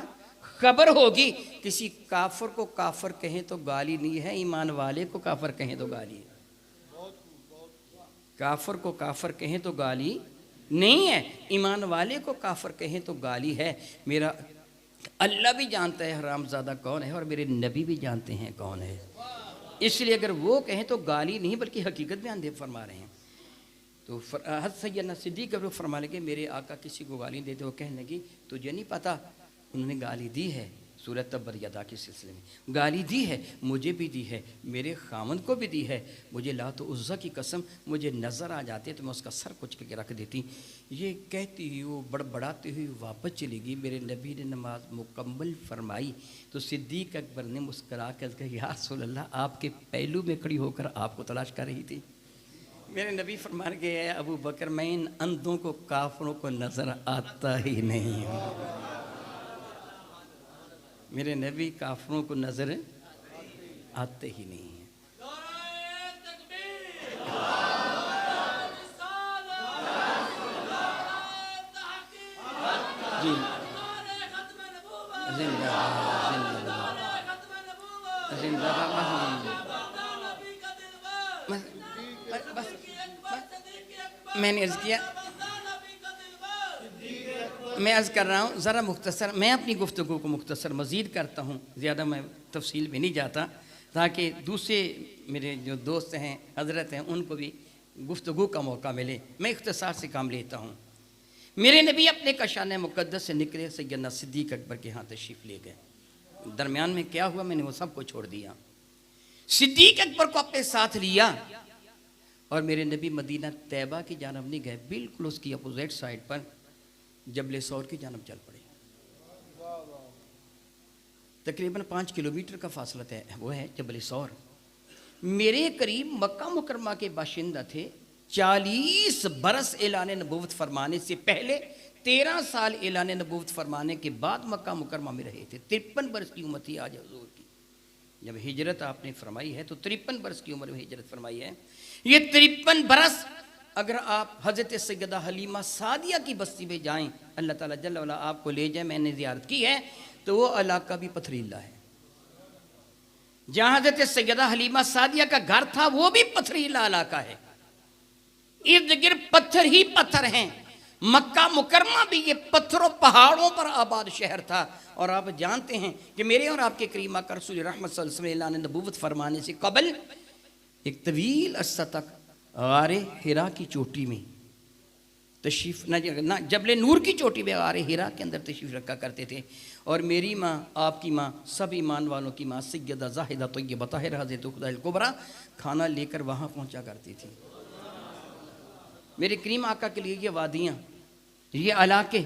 खबर होगी। किसी काफर को काफर कहें तो गाली नहीं है, ईमान वाले को काफर कहें तो गाली है। काफर को काफर कहें तो गाली नहीं है, ईमान वाले को काफर कहें तो गाली है। मेरा अल्लाह भी जानता है हरामजादा कौन है और मेरे नबी भी जानते हैं कौन है, इसलिए अगर वो कहें तो गाली नहीं बल्कि हकीकत बयान दे फरमा रहे हैं। तो हज़रत सैयदना सिद्दीक़ अकबर फरमा लगे, मेरे आका किसी को गाली देते, वो कहने लगी तुझे नहीं पता उन्होंने गाली दी है, सूरत तब्बत यदा के सिलसिले में गाली दी है, मुझे भी दी है, मेरे खामन को भी दी है। मुझे लात उज़्ज़ा की कसम मुझे नज़र आ जाते तो मैं उसका सर कुछ करके रख देती। ये कहती हुई वो बड़बड़ाती हुई वापस चली गई। मेरे नबी ने नमाज मुकम्मल फरमाई तो सिद्दीक़ अकबर ने मुस्करा कर कहा, या रसूल अल्लाह, आपके पहलू में खड़ी होकर आपको तलाश कर रही थी। मेरे नबी फरमान के, अबू बकर, मैं इन अंधों को काफरों को नज़र आता ही नहीं हूँ। मेरे नबी काफरों को नजर आते ही नहीं हैं। जी मैंने अर्ज किया, मैं अर्ज़ कर रहा हूँ ज़रा मुख्तसर, मैं अपनी गुफ्तगू को मुख्तसर मज़ीद करता हूँ, ज़्यादा मैं तफसील में नहीं जाता, ताकि दूसरे मेरे जो दोस्त हैं, हज़रत हैं, उनको भी गुफ्तगू का मौका मिले। मैं इख्तिसार से काम लेता हूँ। मेरे नबी अपने कशान मुक़द्दस से निकले, सैयदना सिद्दीक़ अकबर के यहाँ तशरीफ़ ले गए। दरमियान में क्या हुआ, मैंने वो सब को छोड़ दिया। सिद्दीक़ अकबर को अपने साथ लिया और मेरे नबी मदीना तैयबा की जानब नहीं गए, बिल्कुल उसकी अपोजिट साइड पर जबले सौर की जानब चल पड़े। तकरीबन 5 किलोमीटर का फासला है, वो है जबल सौर। मेरे करीब मक्का मुकरमा के बाशिंदा थे। 40 बरस ऐलान नबूवत फरमाने से पहले, 13 साल ऐलान नबूवत फरमाने के बाद मक्का मुकरमा में रहे थे। 53 बरस की उम्र थी आज हुजूर की। जब हिजरत आपने फरमाई है तो 53 बरस की उम्र में हिजरत फरमाई है। ये 53 बरस अगर आप हज़रत सैयदा हलीमा सादिया की बस्ती में जाएं, अल्लाह ताला जल्ल वाला आपको ले जाए, मैंने ज़ियारत की है, तो वो इलाका भी पथरीला है। जहाँ हज़रत सैयदा हलीमा सादिया का घर था वो भी पथरीला इलाका है, इर्द गिर्द पत्थर ही पत्थर हैं। मक्का मुकरमा भी ये पत्थरों पहाड़ों पर आबाद शहर था। और आप जानते हैं कि मेरे और आपके करीम आका रसूल रहमत सल्लल्लाहु अलैहि वसल्लम ने नबूवत फरमाने से कबल एक तवील अरसा तक गारे हिरा की चोटी में तशरीफ़ ना जबले नूर की चोटी में गारे हिरा के अंदर तशरीफ़ रखा करते थे। और मेरी माँ, आपकी माँ, सब ईमान वालों की माँ सैयदा ज़ाहिदा तय्यबा ताहिरा हज़रत खुदाइल कुबरा खाना लेकर वहाँ पहुँचा करती थी। मेरे करीम आका के लिए ये वादियाँ, ये इलाके,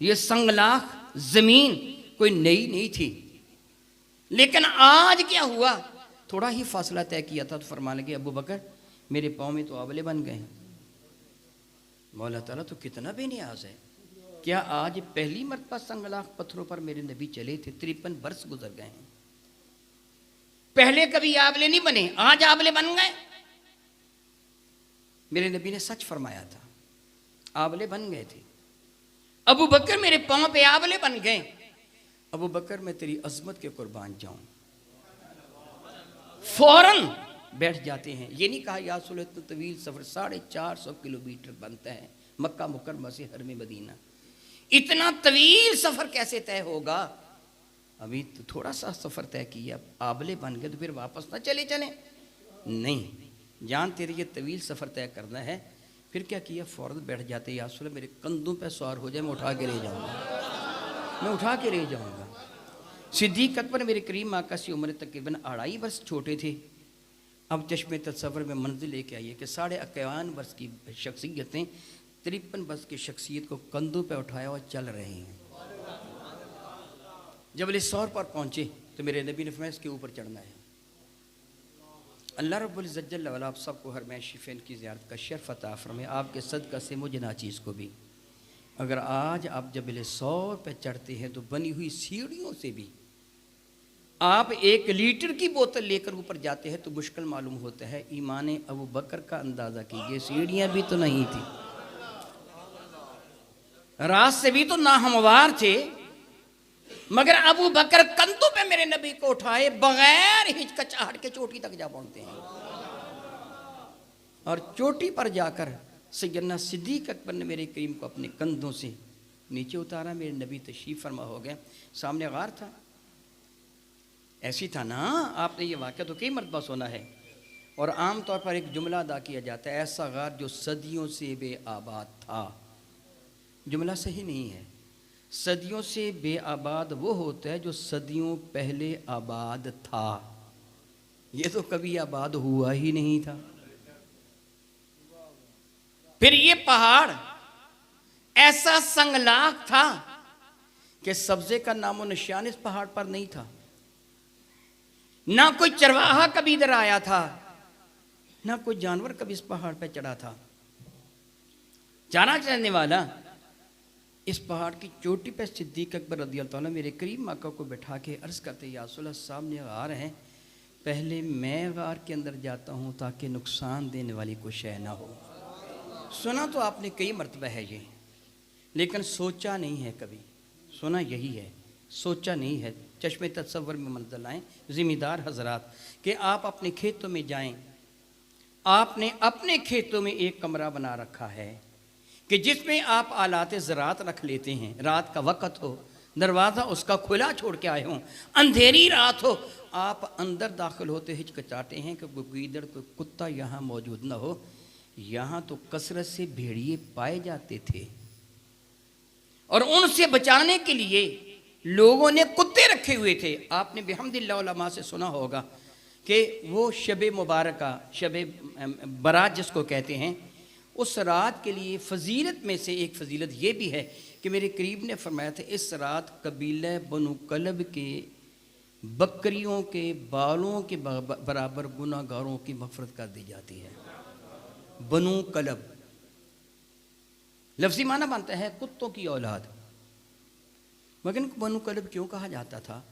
ये संगलाख ज़मीन कोई नई नहीं थी। लेकिन आज क्या हुआ, थोड़ा ही फासला तय किया था तो फरमान लगे, अबू बकर मेरे पाँव में तो आंवले बन गए। मौला ताला तो कितना बेनियाज है। क्या आज पहली मरतबा संगलाख पत्थरों पर मेरे नबी चले थे? 53 बरस गुजर गए हैं। पहले कभी आंवले नहीं बने, आज आंवले बन गए। मेरे नबी ने सच फरमाया था, आंवले बन गए थे। अबू बकर मेरे पाँव पे आंवले बन गए। अबू बकर मैं तेरी अजमत के कुर्बान जाऊं। फौरन बैठ जाते हैं। ये नहीं कहा या सुलह तो तवील सफ़र 450 किलोमीटर बनता है मक्का मुकरमा से हरम मदीना, इतना तवील सफ़र कैसे तय होगा? अभी तो थोड़ा सा सफ़र तय किया, आंवले बन गए तो फिर वापस ना चले नहीं, जान तेरे ये तवील सफ़र तय करना है। फिर क्या किया, फ़ौरन बैठ जाते, या सुलह मेरे कंधों पे सवार हो जाए, मैं उठा के ले जाऊँगा, मैं उठा के ले जाऊँगा। सिद्दीक़ अकबर मेरे करीम आका से उम्र तकरीबन 2.5 वर्ष छोटे थे। अब चश्मे तसव्वुर में मंजिल लेके आइए कि 51 वर्ष की शख्सियतें 53 वर्ष की शख्सियत को कंधों पे उठाया और चल रहे हैं। जब इस सौर पर पहुँचे तो मेरे नबी ने फरमाया इसके ऊपर चढ़ना है। अल्लाह रब्बुल इज़्ज़त जल्ल वअला आप सबको हर मैं शिफ़ैन की ज़ियारत का शर्फ़ अता फरमाए। आपके सदक़ा से मुझे नाचीज़ को भी, अगर आज आप जबल सौर पे चढ़ते हैं तो बनी हुई सीढ़ियों से भी आप 1 लीटर की बोतल लेकर ऊपर जाते हैं तो मुश्किल मालूम होता है। ईमान अबू बकर का अंदाज़ा कीजिए, सीढ़ियाँ भी तो नहीं थी। रात से भी तो नाहमवार थे, मगर अबू बकर कंधों पे मेरे नबी को उठाए बगैर हिचकिचाहट के चोटी तक जा पहुंचते हैं। और चोटी पर जाकर सैयदना सिद्दीक अकबर ने मेरे करीम को अपने कंधों से नीचे उतारा। मेरे नबी तशरीफ फरमा हो गए। सामने गार था, ऐसी था ना, आपने ये वाक़या तो कई मरतबा सुना है। और आम तौर पर एक जुमला अदा किया जाता है, ऐसा गार जो सदियों से बेआबाद था। जुमला सही नहीं है। सदियों से बेआबाद वो होता है जो सदियों पहले आबाद था। ये तो कभी आबाद हुआ ही नहीं था। फिर ये पहाड़ ऐसा संगलाख था कि सब्जे का नामो निशान इस पहाड़ पर नहीं था। ना कोई चरवाहा कभी इधर आया था, ना कोई जानवर कभी इस पहाड़ पर चढ़ा था। जाना चाहने वाला इस पहाड़ की चोटी पर सिद्दीक अकबर रज़ी अल्लाह तआला मेरे करीम मक्का को बैठा के अर्ज़ करते, या रसूल अल्लाह सामने गार हैं, पहले मैं गार के अंदर जाता हूँ ताकि नुकसान देने वाली कोई शय ना हो। सुना तो आपने कई मरतबा है ये, लेकिन सोचा नहीं है कभी। सुना यही है, सोचा नहीं है। चश्मे तसव्वुर में मंज़िल आएँ ज़िम्मेदार हज़रात कि आप अपने खेतों में जाएं, आपने अपने खेतों में एक कमरा बना रखा है कि जिसमें आप आलात ज़रात रख लेते हैं। रात का वक़्त हो, दरवाज़ा उसका खुला छोड़ के आए हों, अंधेरी रात हो, आप अंदर दाखिल होते हिचकिचाते हैं कि कोई गीदड़ कोई कुत्ता यहाँ मौजूद ना हो। यहाँ तो कसरत से भेड़िए पाए जाते थे और उनसे बचाने के लिए लोगों ने कुत्ते रखे हुए थे। आपने बिहम्दिल्लाह उलमा से सुना होगा कि वो शब मुबारका, शब बरात जिसको कहते हैं, उस रात के लिए फ़जीलत में से एक फ़जीलत ये भी है कि मेरे करीब ने फरमाया था, इस रात कबीला बनु कलब के बकरियों के बालों के बराबर गुनाहगारों की मग़फ़िरत कर दी जाती है। बनु कलब लफ्ज़ी माना बनता है कुत्तों की औलाद, मगर इनको बनु कलब क्यों कहा जाता था?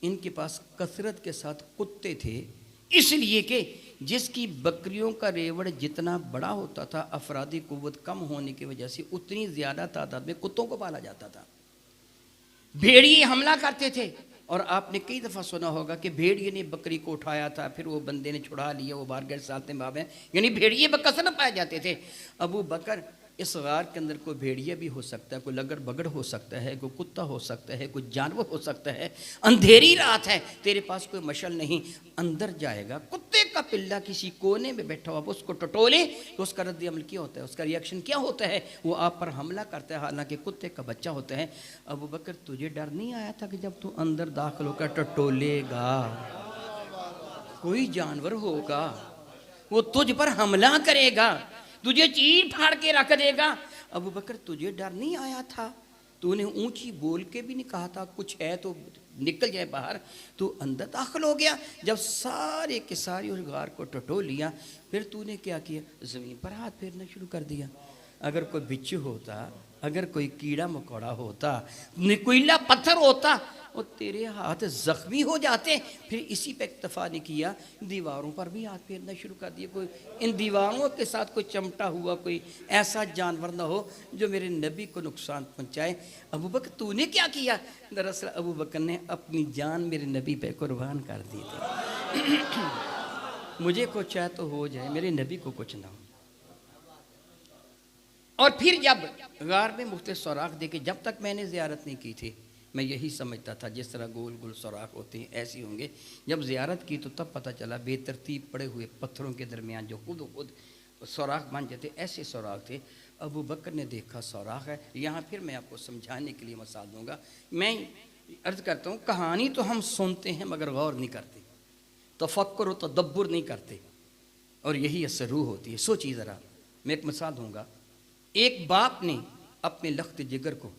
इनके पास कसरत के साथ कुत्ते थे, इसलिए कि जिसकी बकरियों का रेवड़ जितना बड़ा होता था, अफरादी कुव्वत कम होने की वजह से उतनी ज़्यादा तादाद में कुत्तों को पाला जाता था। भेड़िए हमला करते थे और आपने कई दफ़ा सुना होगा कि भेड़िए ने बकरी को उठाया था, फिर वो बंदे ने छुड़ा लिया, वो बाहर गए साथ में बाबे, यानी भेड़िए बकसर पाए जाते थे। अबू बकर, इस गार के अंदर कोई भेड़िया भी हो सकता है, कोई लगड़ बगड़ हो सकता है, कोई कुत्ता हो सकता है, कोई जानवर हो सकता है। अंधेरी रात है, तेरे पास कोई मशल नहीं, अंदर जाएगा, कुत्ते का पिल्ला किसी कोने में बैठा हुआ, उसको टटोले तो उसका रद्द अमल क्या होता है, उसका रिएक्शन क्या होता है? वो आप पर हमला करता है, हालांकि कुत्ते का बच्चा होता है। अबू बकर, तुझे डर नहीं आया था कि जब तू अंदर दाखिल होकर टटोलेगा, कोई जानवर होगा, वो तुझ पर हमला करेगा, तुझे चीर फाड़ के रख देगा? अबू बकर, तुझे डर नहीं आया था? तूने ऊंची बोल के भी नहीं कहा था कुछ है तो निकल जाए बाहर, तू अंदर दाखिल हो गया। जब सारे के सारे उस गार को टटोल लिया, फिर तूने क्या किया? ज़मीन पर हाथ फेरना शुरू कर दिया। अगर कोई बिच्छू होता, अगर कोई कीड़ा मकोड़ा होता, नुकीला पत्थर होता, वो तेरे हाथ ज़ख्मी हो जाते। फिर इसी पे इक्तफा नहीं किया, दीवारों पर भी हाथ फेरना शुरू कर दिया। कोई इन दीवारों के साथ कोई चमटा हुआ कोई ऐसा जानवर ना हो जो मेरे नबी को नुकसान पहुँचाए। अबू बकर, तूने क्या किया? दरअसल अबू बकर ने अपनी जान मेरे नबी पे कुर्बान कर दी थी। मुझे कुछ है तो हो जाए, मेरे नबी को कुछ ना हो। और फिर जब गार में मुख्तलिफ सुराख देखे, जब तक मैंने ज़ियारत नहीं की थी, मैं यही समझता था जिस तरह गोल गोल सुराख होते हैं ऐसे होंगे। जब ज़ियारत की तो तब पता चला बेतरतीब पड़े हुए पत्थरों के दरमियान जो खुद खुद सुराख बन जाते, ऐसे सुराख थे। अबू बकर ने देखा सुराख है। यहाँ फिर मैं आपको समझाने के लिए मिसाल दूँगा। मैं अर्ज़ करता हूँ, कहानी तो हम सुनते हैं मगर गौर नहीं करते, तफक्कुर और तदब्बुर नहीं करते, और यही असर रूह होती है। सोचिए ज़रा, मैं एक मिसाल दूँगा। एक बाप ने अपने लख्त जिगर को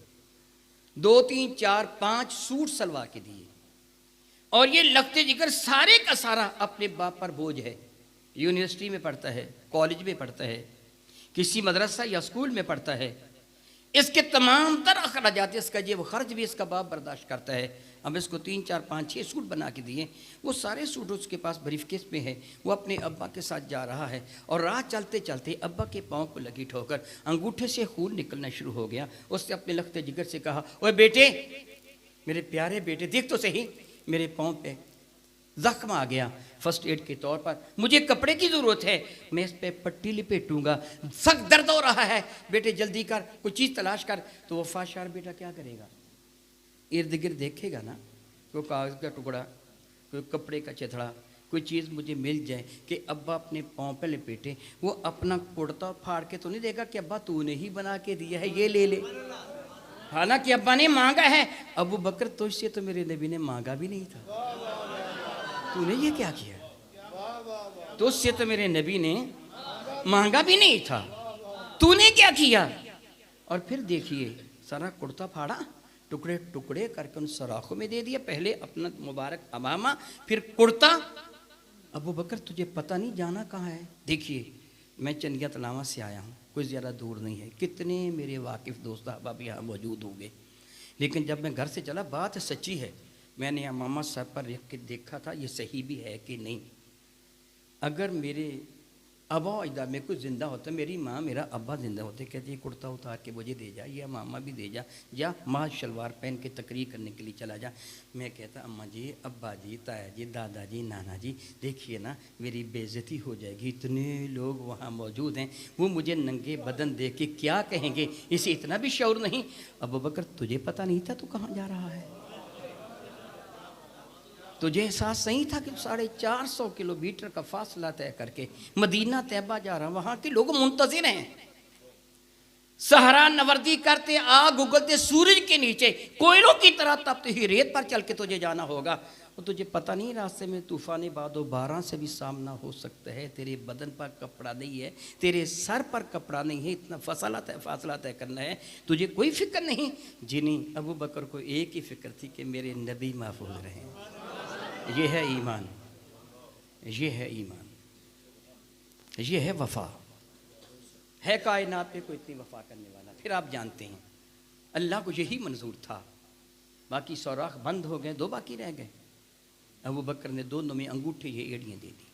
2, 3, 4, 5 सूट सलवा के दिए, और ये लख्त जिगर सारे का सारा अपने बाप पर बोझ है। यूनिवर्सिटी में पढ़ता है, कॉलेज में पढ़ता है, किसी मदरसा या स्कूल में पढ़ता है, इसके तमाम तर अखराजात, इसका जेब खर्च भी इसका बाप बर्दाश्त करता है। अब इसको 3 4 5 6 सूट बना के दिए, वो सारे सूट उसके पास ब्रीफकेस में है। वो अपने अब्बा के साथ जा रहा है और राह चलते चलते अब्बा के पाँव को लगी ठोकर, अंगूठे से खून निकलना शुरू हो गया। उसने अपने लखते जिगर से कहा, ओए बेटे, मेरे प्यारे बेटे, देख तो सही, मेरे पाँव पे जख्म आ गया, फर्स्ट एड के तौर पर मुझे कपड़े की ज़रूरत है, मैं इस पे पट्टी लिपेटूंगा, सख्त दर्द हो रहा है, बेटे जल्दी कर, कोई चीज़ तलाश कर। तो वो फाशार बेटा क्या करेगा, इर्द गिर्द देखेगा ना, कोई कागज़ का टुकड़ा, कोई कपड़े का चथड़ा, कोई चीज़ मुझे मिल जाए कि अब्बा अपने पाँव पे लपेटे। वो अपना कुर्ता फाड़ के तो नहीं देगा कि अब्बा तूने ही बना के दिया है, ये ले ले। हालांकि अब्बा ने मांगा है। अबू बकर, तुझसे तो मेरे नबी ने मांगा भी नहीं था, तूने ये क्या किया? तुझसे तो मेरे नबी ने मांगा भी नहीं था, तूने क्या किया? और फिर देखिए, सारा कुर्ता फाड़ा, टुकड़े टुकड़े करके उन सराखों में दे दिया। पहले अपना मुबारक अमामा, फिर कुर्ता। अबू बकर, तुझे पता नहीं जाना कहाँ है? देखिए, मैं चंदिया तलावा से आया हूँ, कोई ज़्यादा दूर नहीं है। कितने मेरे वाकिफ़ दोस्त अहबाब यहाँ मौजूद होंगे, लेकिन जब मैं घर से चला, बात सच्ची है, मैंने अमामा साहब पर रख के देखा था, ये सही भी है कि नहीं। अगर मेरे अबा अजदा में कुछ ज़िंदा होता, मेरी माँ मेरा अब्बा ज़िंदा होते, कहते ये कुर्ता उतार के मुझे दे जा, ये मामा भी दे जा, या माँ शलवार पहन के तकरीर करने के लिए चला जा। मैं कहता, अम्मा जी, अब्बा जी, ताया जी, दादाजी, नाना जी, देखिए ना, मेरी बेइज्जती हो जाएगी, इतने लोग वहाँ मौजूद हैं, वो मुझे नंगे बदन देख के क्या कहेंगे, इसे इतना भी शौर नहीं। अबू बकर, तुझे पता नहीं था तू कहाँ जा रहा है? तुझे एहसास नहीं था कि 450 किलोमीटर का फासला तय करके मदीना तैयबा जा रहा, वहां के लोग मुंतजिर हैं, सहरा नवर्दी करते, आग उगलते सूरज के नीचे कोयलों की तरह तपती हुई रेत पर चल के तुझे जाना होगा। और तुझे पता नहीं रास्ते में तूफानी बादो 12 से भी सामना हो सकता है, तेरे बदन पर कपड़ा नहीं है, तेरे सर पर कपड़ा नहीं है, इतना फासला तय करना है, तुझे कोई फिक्र नहीं। जिन्हीं अबू बकर को एक ही फिक्र थी कि मेरे नबी महफूज रहें। ये है ईमान, ये है ईमान, ये है वफा। है कायनात पे कोई इतनी वफा करने वाला? फिर आप जानते हैं अल्लाह को यही मंजूर था। बाकी सौराख बंद हो गए, 2 बाकी रह गए। अबू बकर ने दोनों में अंगूठे ये एड़ियाँ दे दी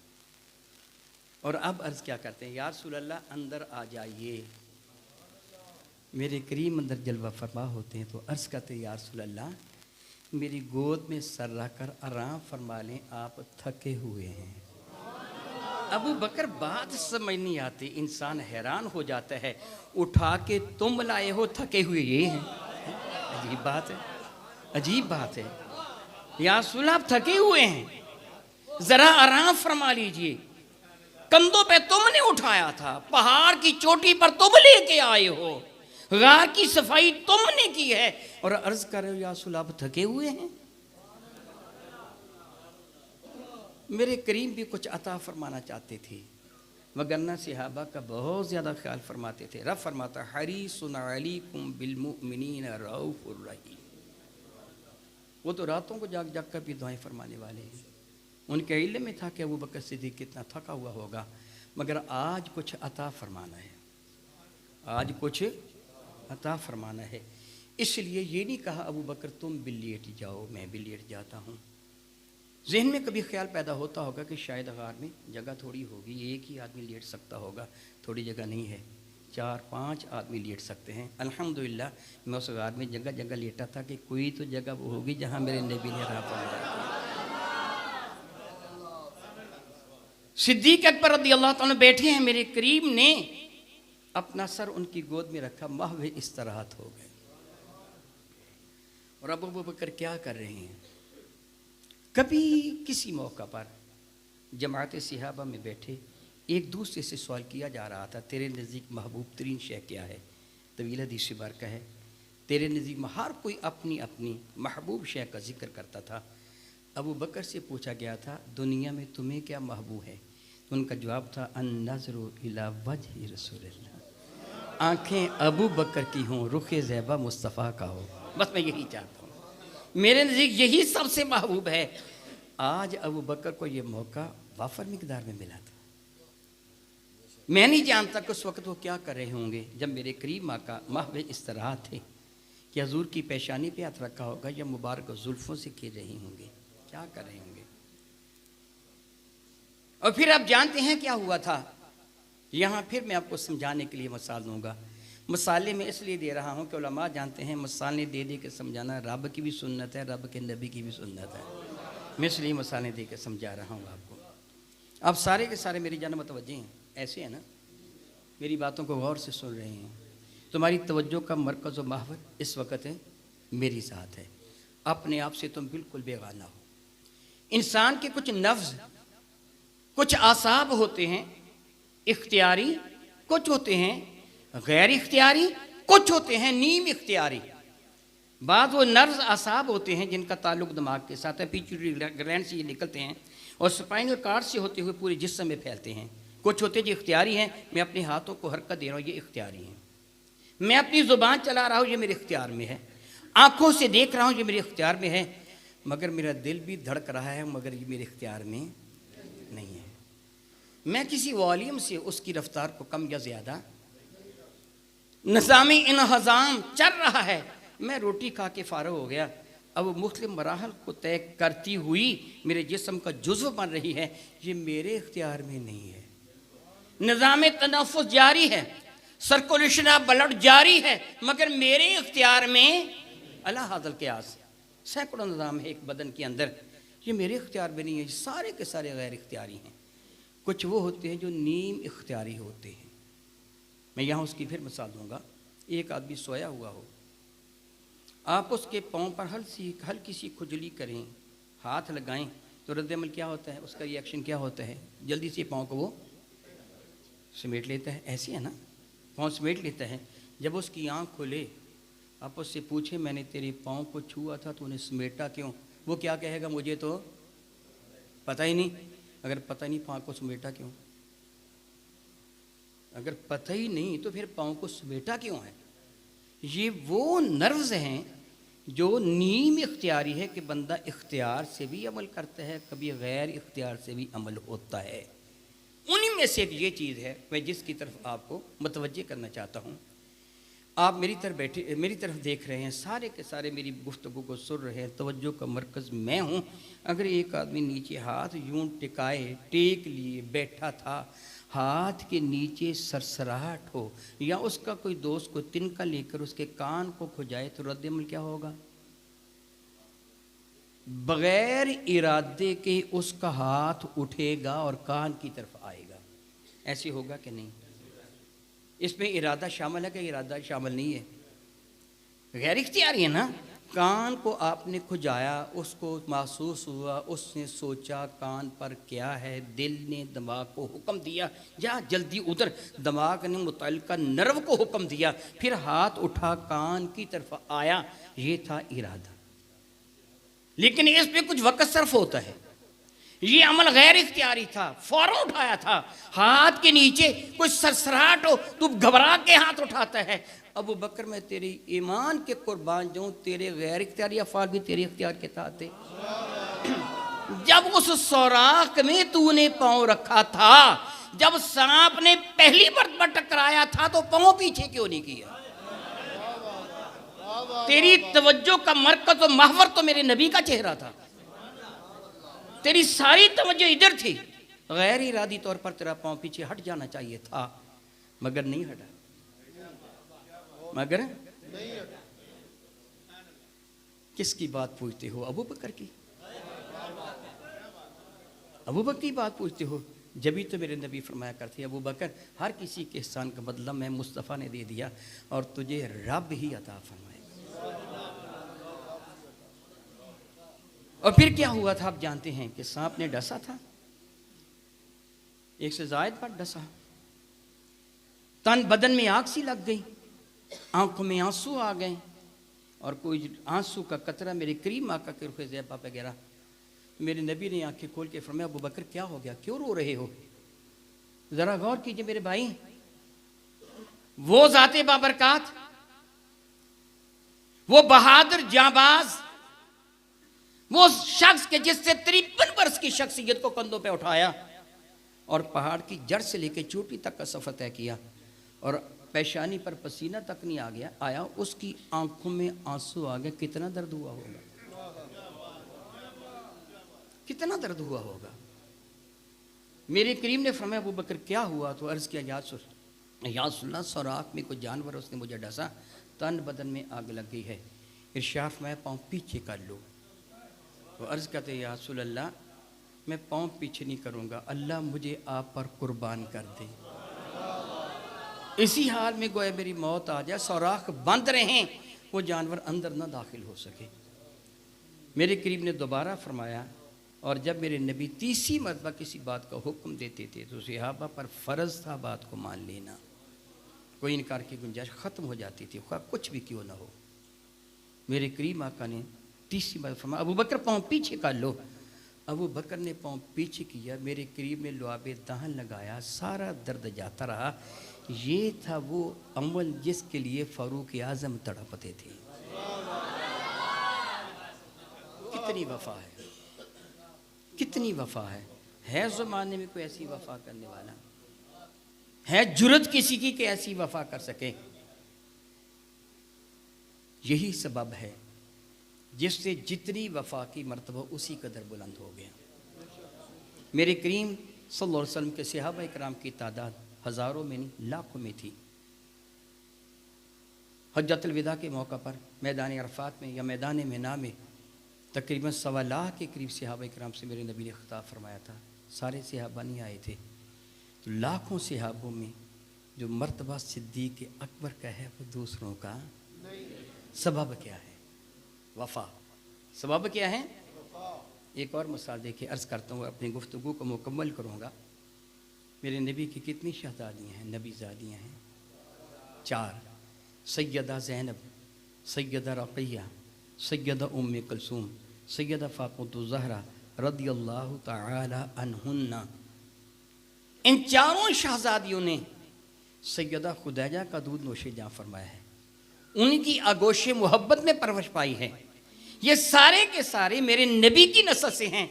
और अब अर्ज़ क्या करते हैं, या रसूल अल्लाह अंदर आ जाइए। मेरे करीम अंदर जलवा फरमा होते हैं तो अर्ज़ करते हैं, या रसूल अल्लाह मेरी गोद में सर रख कर आराम फरमा लें, आप थके हुए हैं। अबू बकर, बात समझ नहीं आती, इंसान हैरान हो जाता है, उठा के तुम लाए हो, थके हुए ये हैं। अजीब बात है, अजीब बात है। या रसूल अल्लाह, आप थके हुए हैं, जरा आराम फरमा लीजिए। कंधों पे तुमने उठाया था, पहाड़ की चोटी पर तुम लेके आए हो, गार की सफाई तुमने की है, और अर्ज कर रहे हो या रसूल अल्लाह, आप थके हुए हैं। मेरे करीम भी कुछ अता फरमाना चाहते थे, वगरना सहाबा का बहुत ज़्यादा ख्याल फरमाते थे। रब फरमाता, हरीसुन अलैकुम बिल मुमिनीना रऊफुर रहीम। वो तो रातों को जाग जाग कर भी दुआएं फरमाने वाले हैं। उनके इल्म में था कि अबू बकर सिद्दीक़ कितना थका हुआ होगा, मगर आज कुछ अता फरमाना है, आज कुछ अता फरमाना है। इसलिए ये नहीं कहा अबू बकर तुम भी लेट जाओ, मैं भी लेट जाता हूँ। जहन में कभी ख्याल पैदा होता होगा कि शायद गार में जगह थोड़ी होगी, एक ही आदमी लेट सकता होगा, थोड़ी जगह नहीं है, 4-5 आदमी लेट सकते हैं। अल्हम्दुलिल्लाह मैं उस गार में जगह जगह लेटा था कि कोई तो जगह वो होगी जहाँ मेरे नबी ने राह फरमाया। सिद्दीक अकबर रज़ियल्लाहु ताला बैठे हैं, मेरे करीम ने अपना सर उनकी गोद में रखा, महव इस तरह हो गए। और अबू बकर क्या कर रहे हैं? कभी किसी मौका पर जमात सहाबा में बैठे एक दूसरे से सवाल किया जा रहा था, तेरे नज़दीक महबूब तरीन शय क्या है? तवील हदीस बारका है, तेरे नज़दीक में हर कोई अपनी अपनी महबूब शय का जिक्र करता था। अबू बकर से पूछा गया था, दुनिया में तुम्हें क्या महबूब है? तो उनका जवाब था, अन्नज़रु इला वजहि रसूलिल्लाह, आँखें अबू बकर की हों, रुख़ ज़ैबा मुस्तफ़ा का हो। बस मैं यही चाहता हूँ, मेरे नज़दीक यही सबसे महबूब है। आज अबू बकर को ये मौका वाफर मिकदार में मिला था, मैं नहीं जानता कि उस वक्त वो क्या कर रहे होंगे जब मेरे करीब आका महव इस तरह थे कि हजूर की पेशानी पे हाथ रखा होगा या मुबारक जुल्फों से खेल रही होंगे, क्या कर रहे होंगे। और फिर आप जानते हैं क्या हुआ था। यहाँ फिर मैं आपको समझाने के लिए मिसाल दूंगा। मिसालें मैं इसलिए दे रहा हूँ कि उलमा जानते हैं मिसालें दे दे के समझाना रब की भी सुन्नत है, रब के नबी की भी सुन्नत है। मैं इसलिए मिसालें दे के समझा रहा हूँ आपको। आप सारे के सारे मेरी जान मतवज्जे हैं, ऐसे है ना, मेरी बातों को गौर से सुन रहे हैं। तुम्हारी तवज्जो का मरकज़ व महवर इस वक्त है मेरी ज़ात है। अपने आप से तुम बिल्कुल बेगाना हो। इंसान के कुछ नफ्स, कुछ आसाब होते हैं इख्तियारी, कुछ होते हैं गैर इख्तियारी, कुछ होते हैं नीम इख्तियारी। बाद वो नर्व्स आसाब होते हैं जिनका ताल्लुक दिमाग के साथ है, पिट्यूटरी ग्लैंड से ये निकलते हैं और स्पाइनल कार्ड से होते हुए पूरे जिस्म में फैलते हैं। कुछ होते हैं जो इख्तियारी हैं, मैं अपने हाथों को हरकत दे रहा हूँ, ये इख्तियारी हैं। मैं अपनी ज़ुबान चला रहा हूँ, ये मेरे इख्तियार में है। आँखों से देख रहा हूँ, ये मेरे इख्तियार में है। मगर मेरा दिल भी धड़क रहा है, मगर ये मेरे इख्तियार में नहीं है। मैं किसी वॉल्यूम से उसकी रफ्तार को कम या ज़्यादा, निज़ामी इन्हज़ाम चल रहा है। मैं रोटी खा के फ़ारग हो गया, अब मुख्तलिफ मराहल को तय करती हुई मेरे जिस्म का जुज़्व बन रही है, ये मेरे इख्तियार में नहीं है। निज़ाम तनफ़ुस जारी है, सर्कुलेशन ऑफ ब्लड जारी है, मगर मेरे इख्तियार में अला हाज़ल क़ियास सैकड़ों निज़ाम है एक बदन के अंदर, ये मेरे इख्तियार में नहीं है। सारे के सारे गैर इख्तियारी हैं। कुछ वो होते हैं जो नीम इख्तियारी होते हैं। मैं यहाँ उसकी फिर मिसाल दूँगा। एक आदमी सोया हुआ हो, आप उसके पाँव पर हल्की सी खुजली करें, हाथ लगाएं, तो रद्द-ए-अमल क्या होता है, उसका रिएक्शन क्या होता है, जल्दी से पाँव को वो समेट लेता है। ऐसे है ना, पाँव समेट लेता है। जब उसकी आँख खुले, आप उससे पूछे मैंने तेरे पाँव को छुआ था, तूने समेटा क्यों, वो क्या कहेगा, मुझे तो पता ही नहीं। अगर पता नहीं पाँव को समेटा क्यों, अगर पता ही नहीं तो फिर पाँव को समेटा क्यों है। ये वो नर्व्स हैं जो नीम इख्तियारी है कि बंदा इख्तियार से भी अमल करता है, कभी गैर इख्तियार से भी अमल होता है। उन्हीं में से एक ये चीज़ है मैं जिसकी तरफ आपको मुतवज्जे करना चाहता हूँ। आप मेरी तरफ देख रहे हैं, सारे के सारे मेरी गुफ्तगू को सुन रहे हैं, तवज्जो का मरकज़ मैं हूँ। अगर एक आदमी नीचे हाथ यूं टिकाए, टेक लिए बैठा था, हाथ के नीचे सरसराहट हो, या उसका कोई दोस्त को तिनका लेकर उसके कान को खुजाए, तो रद्द-ए-अमल क्या होगा, बगैर इरादे के उसका हाथ उठेगा और कान की तरफ आएगा। ऐसे होगा कि नहीं। इसमें इरादा शामिल है कि इरादा शामिल नहीं है, गैर इख्तियारी है ना। कान को आपने खुजाया, उसको महसूस हुआ, उसने सोचा कान पर क्या है, दिल ने दिमाग को हुक्म दिया, या जल्दी उधर दिमाग ने मुतल्लिका नर्व को हुक्म दिया, फिर हाथ उठा कान की तरफ आया, ये था इरादा। लेकिन इसमें कुछ वक़्त सर्फ होता है। ये अमल गैर इख्तियारी था, फौरन उठाया था। हाथ के नीचे कुछ सरसराहट हो, तू घबरा के हाथ उठाता है। अबू बकर मैं तेरे ईमान के कुर्बान जाऊं, तेरे गैर इख्तियारी अफ़आल भी तेरे इख्तियार के साथ थे। जब उस सौराख में तूने पाँव रखा था, जब सांप ने पहली मरतबा टकराया था, तो पाँव पीछे क्यों नहीं किया। तेरी तवज्जो का मरकज़ और महवर तो मेरे नबी का चेहरा था, तेरी सारी तवज्जो इधर थी। गैर इरादी तौर पर तेरा पाँव पीछे हट जाना चाहिए था, मगर नहीं हटा, मगर किसकी बात पूछते हो, अबू बकर की, अबू बकर की बात पूछते हो। जभी तो मेरे नबी फरमाया करते, अबू बकर हर किसी के एहसान का बदला मैं मुस्तफ़ा ने दे दिया और तुझे रब ही अता फरमाएगा। और फिर क्या हुआ था आप जानते हैं कि सांप ने डसा था, एक से जायद बार डसा, तन बदन में आग सी लग गई, आंखों में आंसू आ गए, और कोई आंसू का कतरा मेरे करीम आका के रुखे ज़ैबा पे गिरा। मेरे नबी ने आंखें खोल के फरमाया, अबू बकर क्या हो गया, क्यों रो रहे हो, जरा गौर कीजिए मेरे भाई। वो ज़ाते बाबरकात, वो बहादुर जाबाज, वो शख्स के जिससे 53 वर्ष की शख्सियत को कंधों पे उठाया और पहाड़ की जड़ से लेकर चोटी तक का सफ़र तय किया और पेशानी पर पसीना तक नहीं आ गया आया, उसकी आंखों में आंसू आ गए। कितना दर्द हुआ होगा, कितना दर्द हुआ होगा। मेरे करीम ने फरमाया अबू बकर क्या हुआ? तो अर्ज़ किया या सुल्ला सौराख में कोई जानवर उसने मुझे डसा, तन बदन में आग लग गई है। इरशाद फरमाया पाँव पीछे कर लो। तो अर्ज़ करते या रसूलल्लाह मैं पाँव पीछे नहीं करूँगा, अल्लाह मुझे आप पर कुर्बान कर दे। इसी हाल में गोया मेरी मौत आ जाए, सौराख बंद रहें, वो जानवर अंदर ना दाखिल हो सके। मेरे करीब ने दोबारा फरमाया और जब मेरे नबी तीसरी मरतबा किसी बात का हुक्म देते थे तो सहाबा पर फ़र्ज़ था बात को मान लेना, कोई इनकार की गुंजाइश ख़त्म हो जाती थी, ख्वाह कुछ भी क्यों ना हो। मेरे करीम आका ने तीसरी बार फरमाया अबू बकर पाँव पीछे कर लो। अबू बकर ने पाँव पीछे किया, मेरे करीब में लुआबे दहन लगाया, सारा दर्द जाता रहा। ये था वो अमल जिसके लिए फ़ारूक आज़म तड़पते थे। कितनी वफ़ा है, कितनी वफ़ा है ज़माने में कोई ऐसी वफ़ा करने वाला? है जुर्रत किसी की कि ऐसी वफ़ा कर सके? यही सबब है जिससे जितनी वफ़ा की मर्तबा उसी कदर बुलंद हो गया। मेरे करीम सल्लल्लाहु अलैहि वसल्लम के सहाबा इकराम की तादाद हज़ारों में नहीं लाखों में थी। हज्जतुल विदा के मौका पर मैदान अरफात में या मैदान मिना में तकरीबन 1.25 लाख के करीब सहाबा इकराम से मेरे नबी ने खिताब फरमाया था। सारे सहाबा नहीं आए थे, तो लाखों सहाबों में जो मर्तबा सिद्दीक़ अकबर का है वो दूसरों का सबब क्या है? वफ़ा। सबब क्या है? एक और मिसाल देखिए, अर्ज़ करता हूँ, अपनी गुफ्तगू को मुकम्मल करूँगा। मेरे नबी की कितनी शहज़ादियाँ हैं, नबीज़ादियाँ हैं? 4। सैयदा ज़ैनब, सैयदा रक़िया, सैयदा उम्मे कुलसूम, सैयदा फ़ातिमा ज़हरा रदियल्लाहु तआला अन्हुन्ना। इन चारों शहज़ादियों ने सैयदा खुदैजा का दूध नोशे जाँ फरमाया है, उनकी आगोश मोहब्बत में परवश पाई है। ये सारे के सारे मेरे नबी की नस्ल से हैं।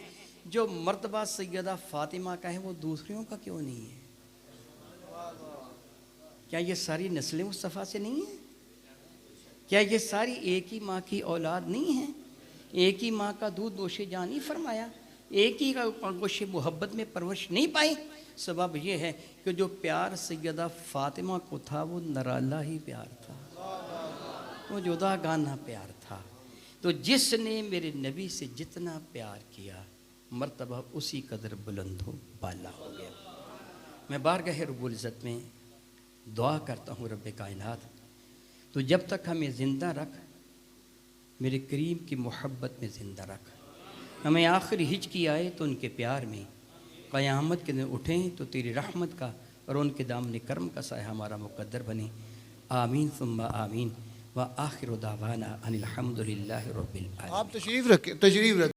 जो मर्तबा सैयदा फ़ातिमा का है वो दूसरों का क्यों नहीं है? क्या ये सारी नस्लें मुस्तफ़ा से नहीं हैं? क्या ये सारी एक ही माँ की औलाद नहीं है? एक ही माँ का दूध नोशे जाँ नहीं फरमाया? एक ही का आगोश मोहब्बत में परवश नहीं पाई? सबब ये है कि जो प्यार सैयदा फ़ातिमा को था वो नराला ही प्यार था, वो जुदा गाना प्यार था। तो जिसने मेरे नबी से जितना प्यार किया मर्तबा उसी कदर बुलंद हो बाला हो गया। मैं बारगाह रब्बुल इज़्ज़त में दुआ करता हूँ रब्बे कायनात, तो जब तक हमें ज़िंदा रख, मेरे करीम की मोहब्बत में ज़िंदा रख। हमें आखिरी हिचकी आए तो उनके प्यार में, क़यामत के दिन उठें तो तेरी रहमत का और उनके दामन करम का साया हमारा मुक़द्दर बने। आमीन सुम्मा आमीन व आखिर दावाना अनिल हम्दुलिल्लाहि रब्बिल आलमीन। आप तशरीफ़ रखें, तशरीफ़ रखें।